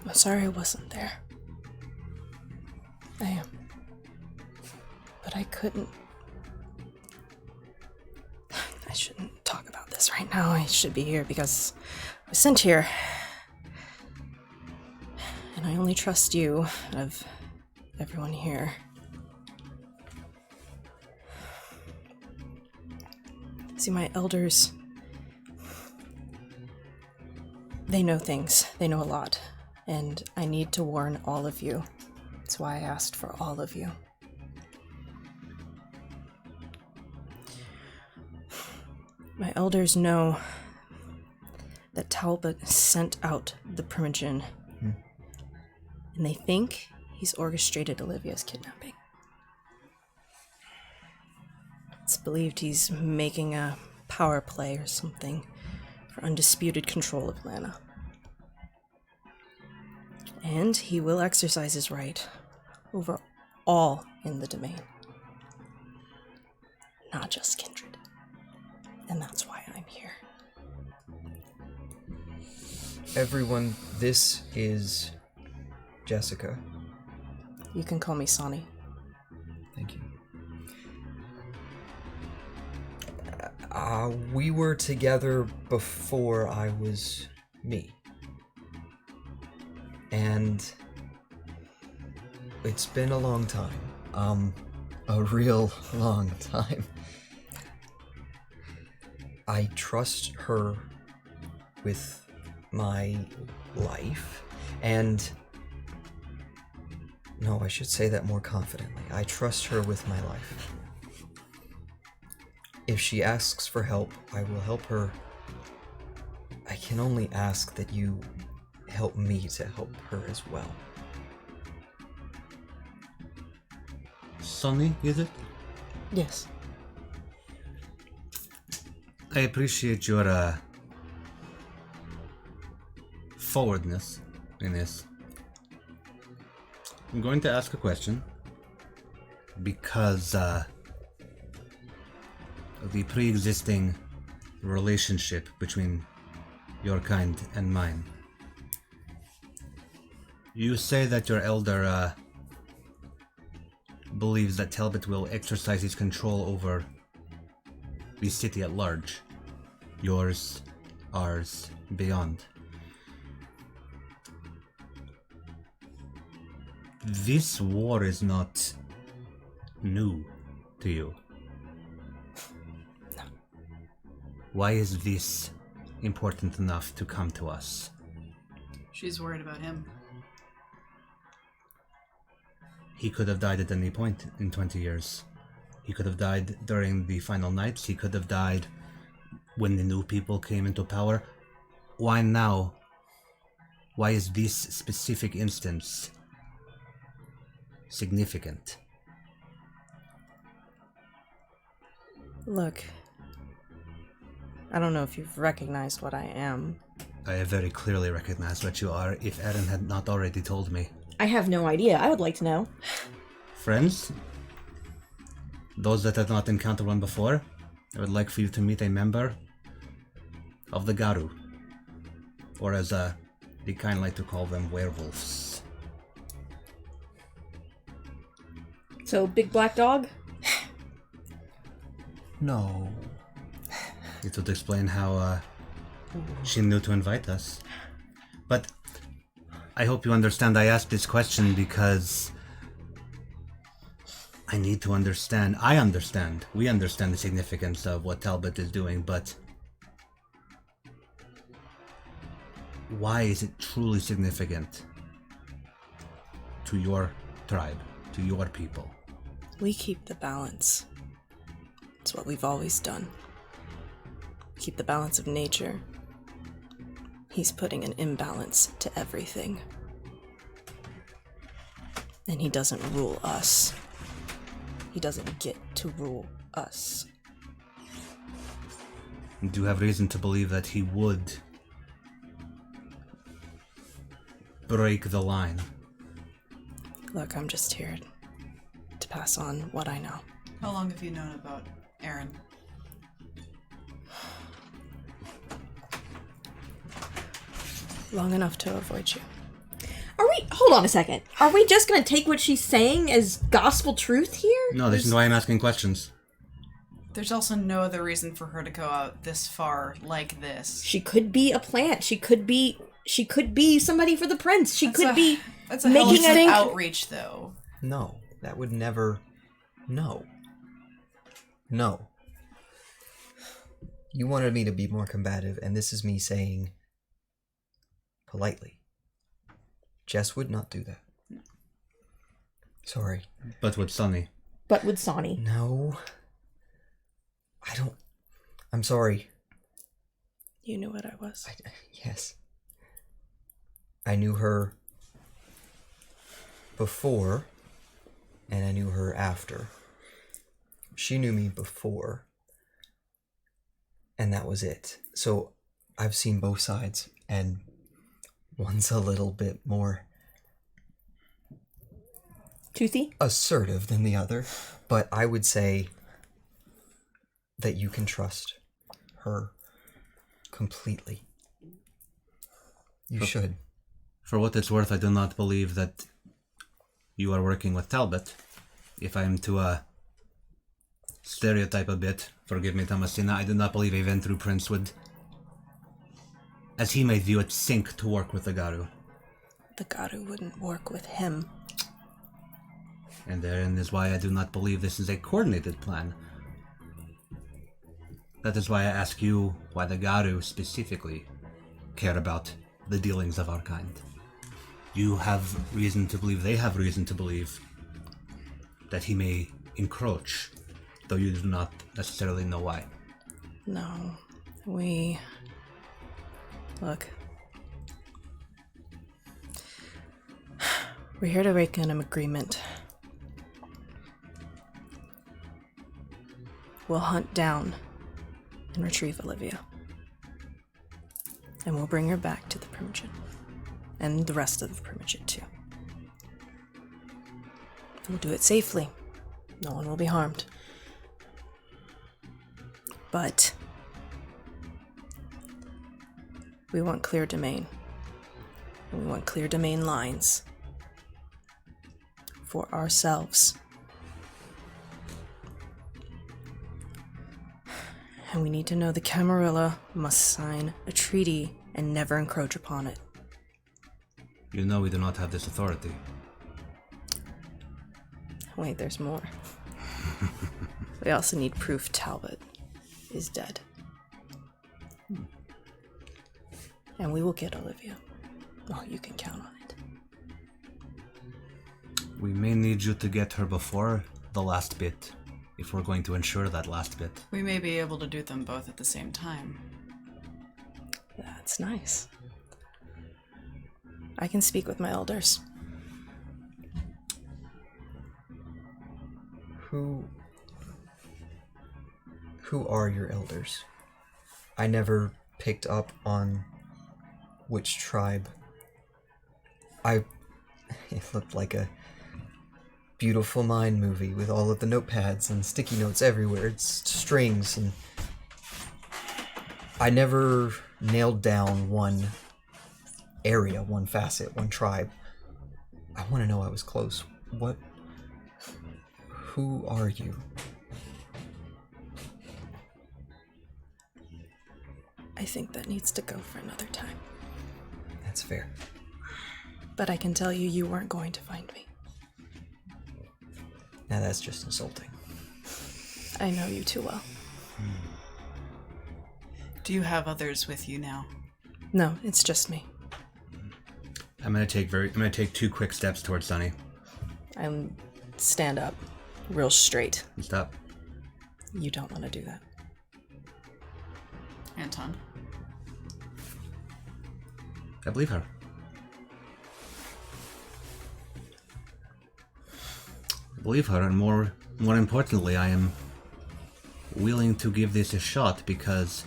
I'm sorry I wasn't there. I am. But I couldn't. I shouldn't talk about this right now. I should be here because I was sent here. And I only trust you out of everyone here. See, my elders, they know things. They know a lot. And I need to warn all of you. That's why I asked for all of you. My elders know that Talbot sent out the Primogen. And they think he's orchestrated Olivia's kidnapping. It's believed he's making a power play or something for undisputed control of Atlanta. And he will exercise his right over all in the domain. Not just Kindred. And that's why I'm here. Everyone, this is Jessica. You can call me Sonnie. Thank you. We were together before I was me. And it's been a long time. A real long time. I trust her with my life, and no, I should say that more confidently. I trust her with my life. If she asks for help, I will help her. I can only ask that you help me to help her as well. Sonnie, is it? Yes. I appreciate your forwardness in this. I'm going to ask a question because of the pre-existing relationship between your kind and mine. You say that your elder believes that Talbot will exercise his control over the city at large. Yours, ours, beyond. This war is not new to you. No. Why is this important enough to come to us? She's worried about him. He could have died at any point in 20 years. He could have died during the final nights. He could have died when the new people came into power. Why now? Why is this specific instance significant? Look, I don't know if you've recognized what I am. I have very clearly recognized what you are, if Eren had not already told me. I have no idea. I would like to know. Friends? Those that have not encountered one before, I would like for you to meet a member of the Garou. Or as they kind of like to call them, werewolves. So, big black dog? No. It would explain how she knew to invite us. But I hope you understand I asked this question because I need to understand. I understand. We understand the significance of what Talbot is doing, but why is it truly significant to your tribe, to your people? We keep the balance. It's what we've always done. Keep the balance of nature. He's putting an imbalance to everything. And he doesn't rule us. He doesn't get to rule us. Do you have reason to believe that he would break the line? Look, I'm just here to pass on what I know. How long have you known about Eren? Long enough to avoid you. Hold on a second. Are we just gonna take what she's saying as gospel truth here? No, this is why I'm asking questions. There's also no other reason for her to go out this far like this. She could be a plant. She could be somebody for the prince. She could be That's a making hell of an an outreach, though. No, that would never... No. No. You wanted me to be more combative, and this is me saying politely. Jess would not do that. Sorry. But with Sonnie. But with Sonnie. No. I'm sorry. You knew what I was. Yes. I knew her before, and I knew her after. She knew me before, and that was it. So I've seen both sides, and one's a little bit more Toothy? assertive than the other, but I would say that you can trust her completely. You should. For what it's worth, I do not believe that you are working with Talbot. If I am to stereotype a bit, forgive me, Thomasina, I do not believe a Ventrue prince would, as he may view it, sink to work with the Garou. The Garou wouldn't work with him. And therein is why I do not believe this is a coordinated plan. That is why I ask you why the Garou specifically care about the dealings of our kind. You have reason to believe, they have reason to believe, that he may encroach, though you do not necessarily know why. No, Look. We're here to make an agreement. We'll hunt down and retrieve Olivia. And we'll bring her back to the Primogen. And the rest of the Primogen, too. We'll do it safely. No one will be harmed. But we want clear domain. And we want clear domain lines for ourselves. And we need to know the Camarilla must sign a treaty and never encroach upon it. You know we do not have this authority. Wait, there's more. We also need proof Talbot is dead. And we will get Olivia. Oh, you can count on it. We may need you to get her before the last bit, if we're going to ensure that last bit. We may be able to do them both at the same time. That's nice. I can speak with my elders. Who are your elders? I never picked up on which tribe. It looked like a beautiful mind movie with all of the notepads and sticky notes everywhere. It's strings, and I never nailed down one area, one facet, one tribe. I want to know I was close. Who are you? I think that needs to go for another time. That's fair. But I can tell you, you weren't going to find me. Now that's just insulting. I know you too well. Do you have others with you now? No, it's just me. I'm gonna take 2 quick steps towards Sonnie. I'm stand up, real straight. Stop. You don't want to do that. Anton? I believe her. I believe her, and more importantly, I am willing to give this a shot, because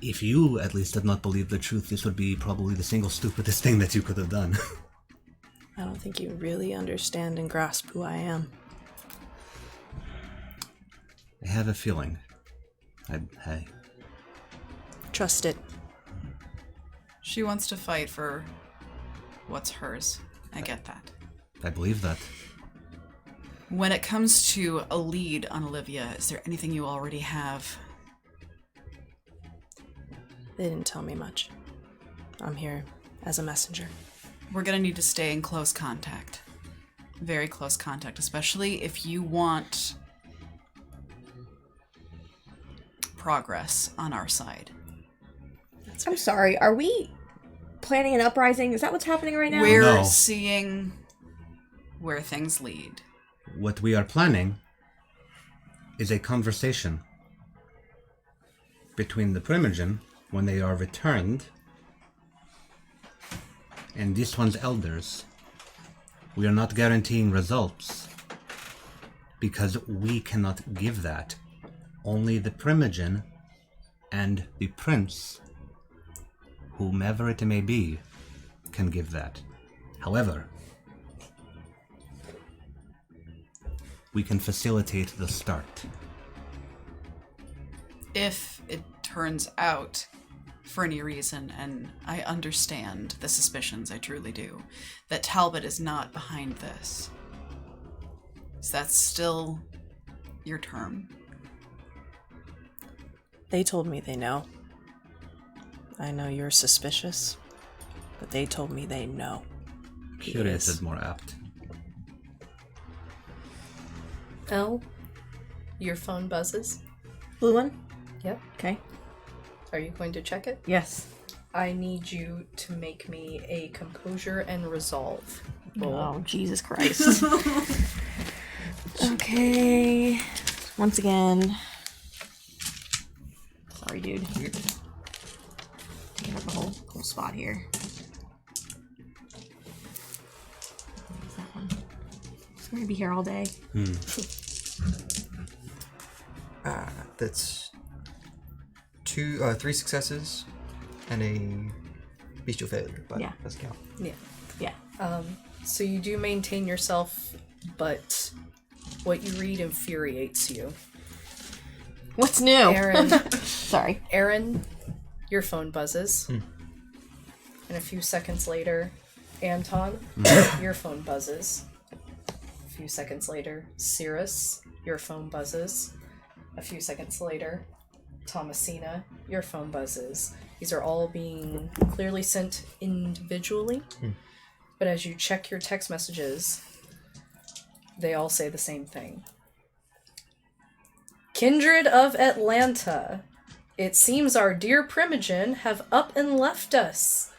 if you at least had not believed the truth, this would be probably the single stupidest thing that you could have done. I don't think you really understand and grasp who I am. I have a feeling. Hey. Trust it. She wants to fight for what's hers. I get that. I believe that. When it comes to a lead on Olivia, is there anything you already have? They didn't tell me much. I'm here as a messenger. We're gonna need to stay in close contact. Very close contact, especially if you want progress on our side. I'm sorry, are we planning an uprising? Is that what's happening right now? We're No. seeing where things lead. What we are planning is a conversation between the Primogen when they are returned and this one's elders. We are not guaranteeing results because we cannot give that. Only the Primogen and the Prince, whomever it may be, can give that. However, we can facilitate the start. If it turns out, for any reason, and I understand the suspicions, I truly do, that Talbot is not behind this, is that still your term? They told me they know. I know you're suspicious, but they told me they know. Curious is more apt. Elle, your phone buzzes. Blue one? Yep. Okay. Are you going to check it? Yes. I need you to make me a composure and resolve roll. Oh, Jesus Christ. Okay. Once again. Sorry, dude. You're taking up the whole spot here. Where's that one? It's going to be here all day. That's 3 successes and a bestial failure, but Yeah. doesn't count. Yeah. Yeah. So you do maintain yourself, but what you read infuriates you. What's new? Aaron, Sorry. Aaron, your phone buzzes. And a few seconds later, Anton, your phone buzzes. A few seconds later, Cyrus, your phone buzzes. A few seconds later, Thomasina, your phone buzzes. These are all being clearly sent individually, but as you check your text messages, they all say the same thing. Kindred of Atlanta, It seems our dear Primogen have up and left us.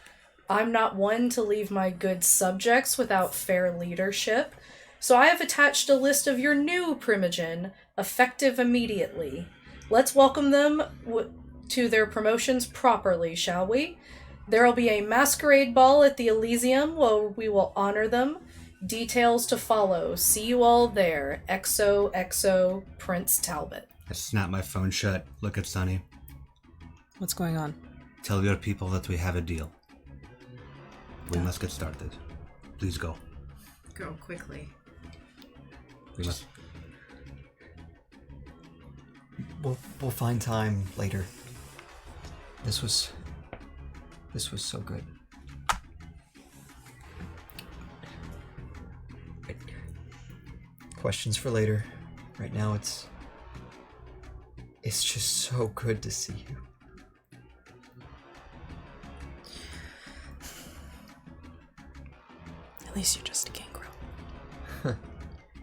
I'm not one to leave my good subjects without fair leadership, so I have attached a list of your new Primogen, effective immediately. Let's welcome them to their promotions properly, shall we? There'll be a masquerade ball at the Elysium where we will honor them. Details to follow. See you all there. XOXO Prince Talbot. I snap my phone shut. Look at Sonnie. What's going on? Tell your people that we have a deal. We must get started. Please go. Go quickly. We must. We'll find time later. This was so good. Questions for later. Right now it's just so good to see you. At least you're just a gangrel.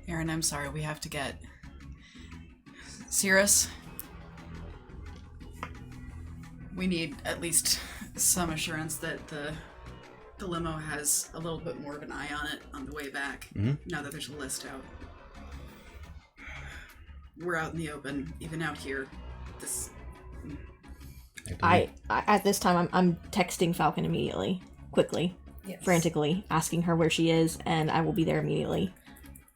Aaron, I'm sorry, we have to get... Cyrus? We need at least some assurance that the limo has a little bit more of an eye on it on the way back, now that there's a list out. We're out in the open, even out here. This... I at this time, I'm texting Falcon immediately, quickly, frantically, asking her where she is, and I will be there immediately.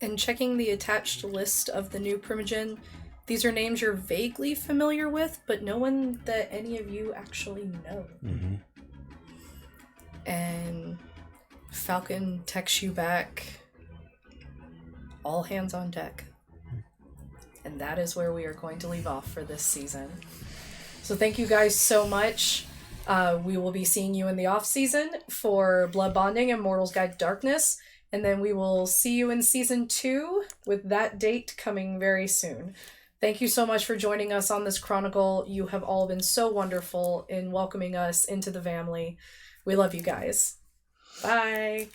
And checking the attached list of the new Primogen, these are names you're vaguely familiar with, but no one that any of you actually know. Mm-hmm. And Falcon texts you back, all hands on deck. And that is where we are going to leave off for this season. So thank you guys so much. We will be seeing you in the off season for Blood Bonding and Mortal's Guide to Darkness. And then we will see you in season 2 with that date coming very soon. Thank you so much for joining us on this Chronicle. You have all been so wonderful in welcoming us into the family. We love you guys. Bye.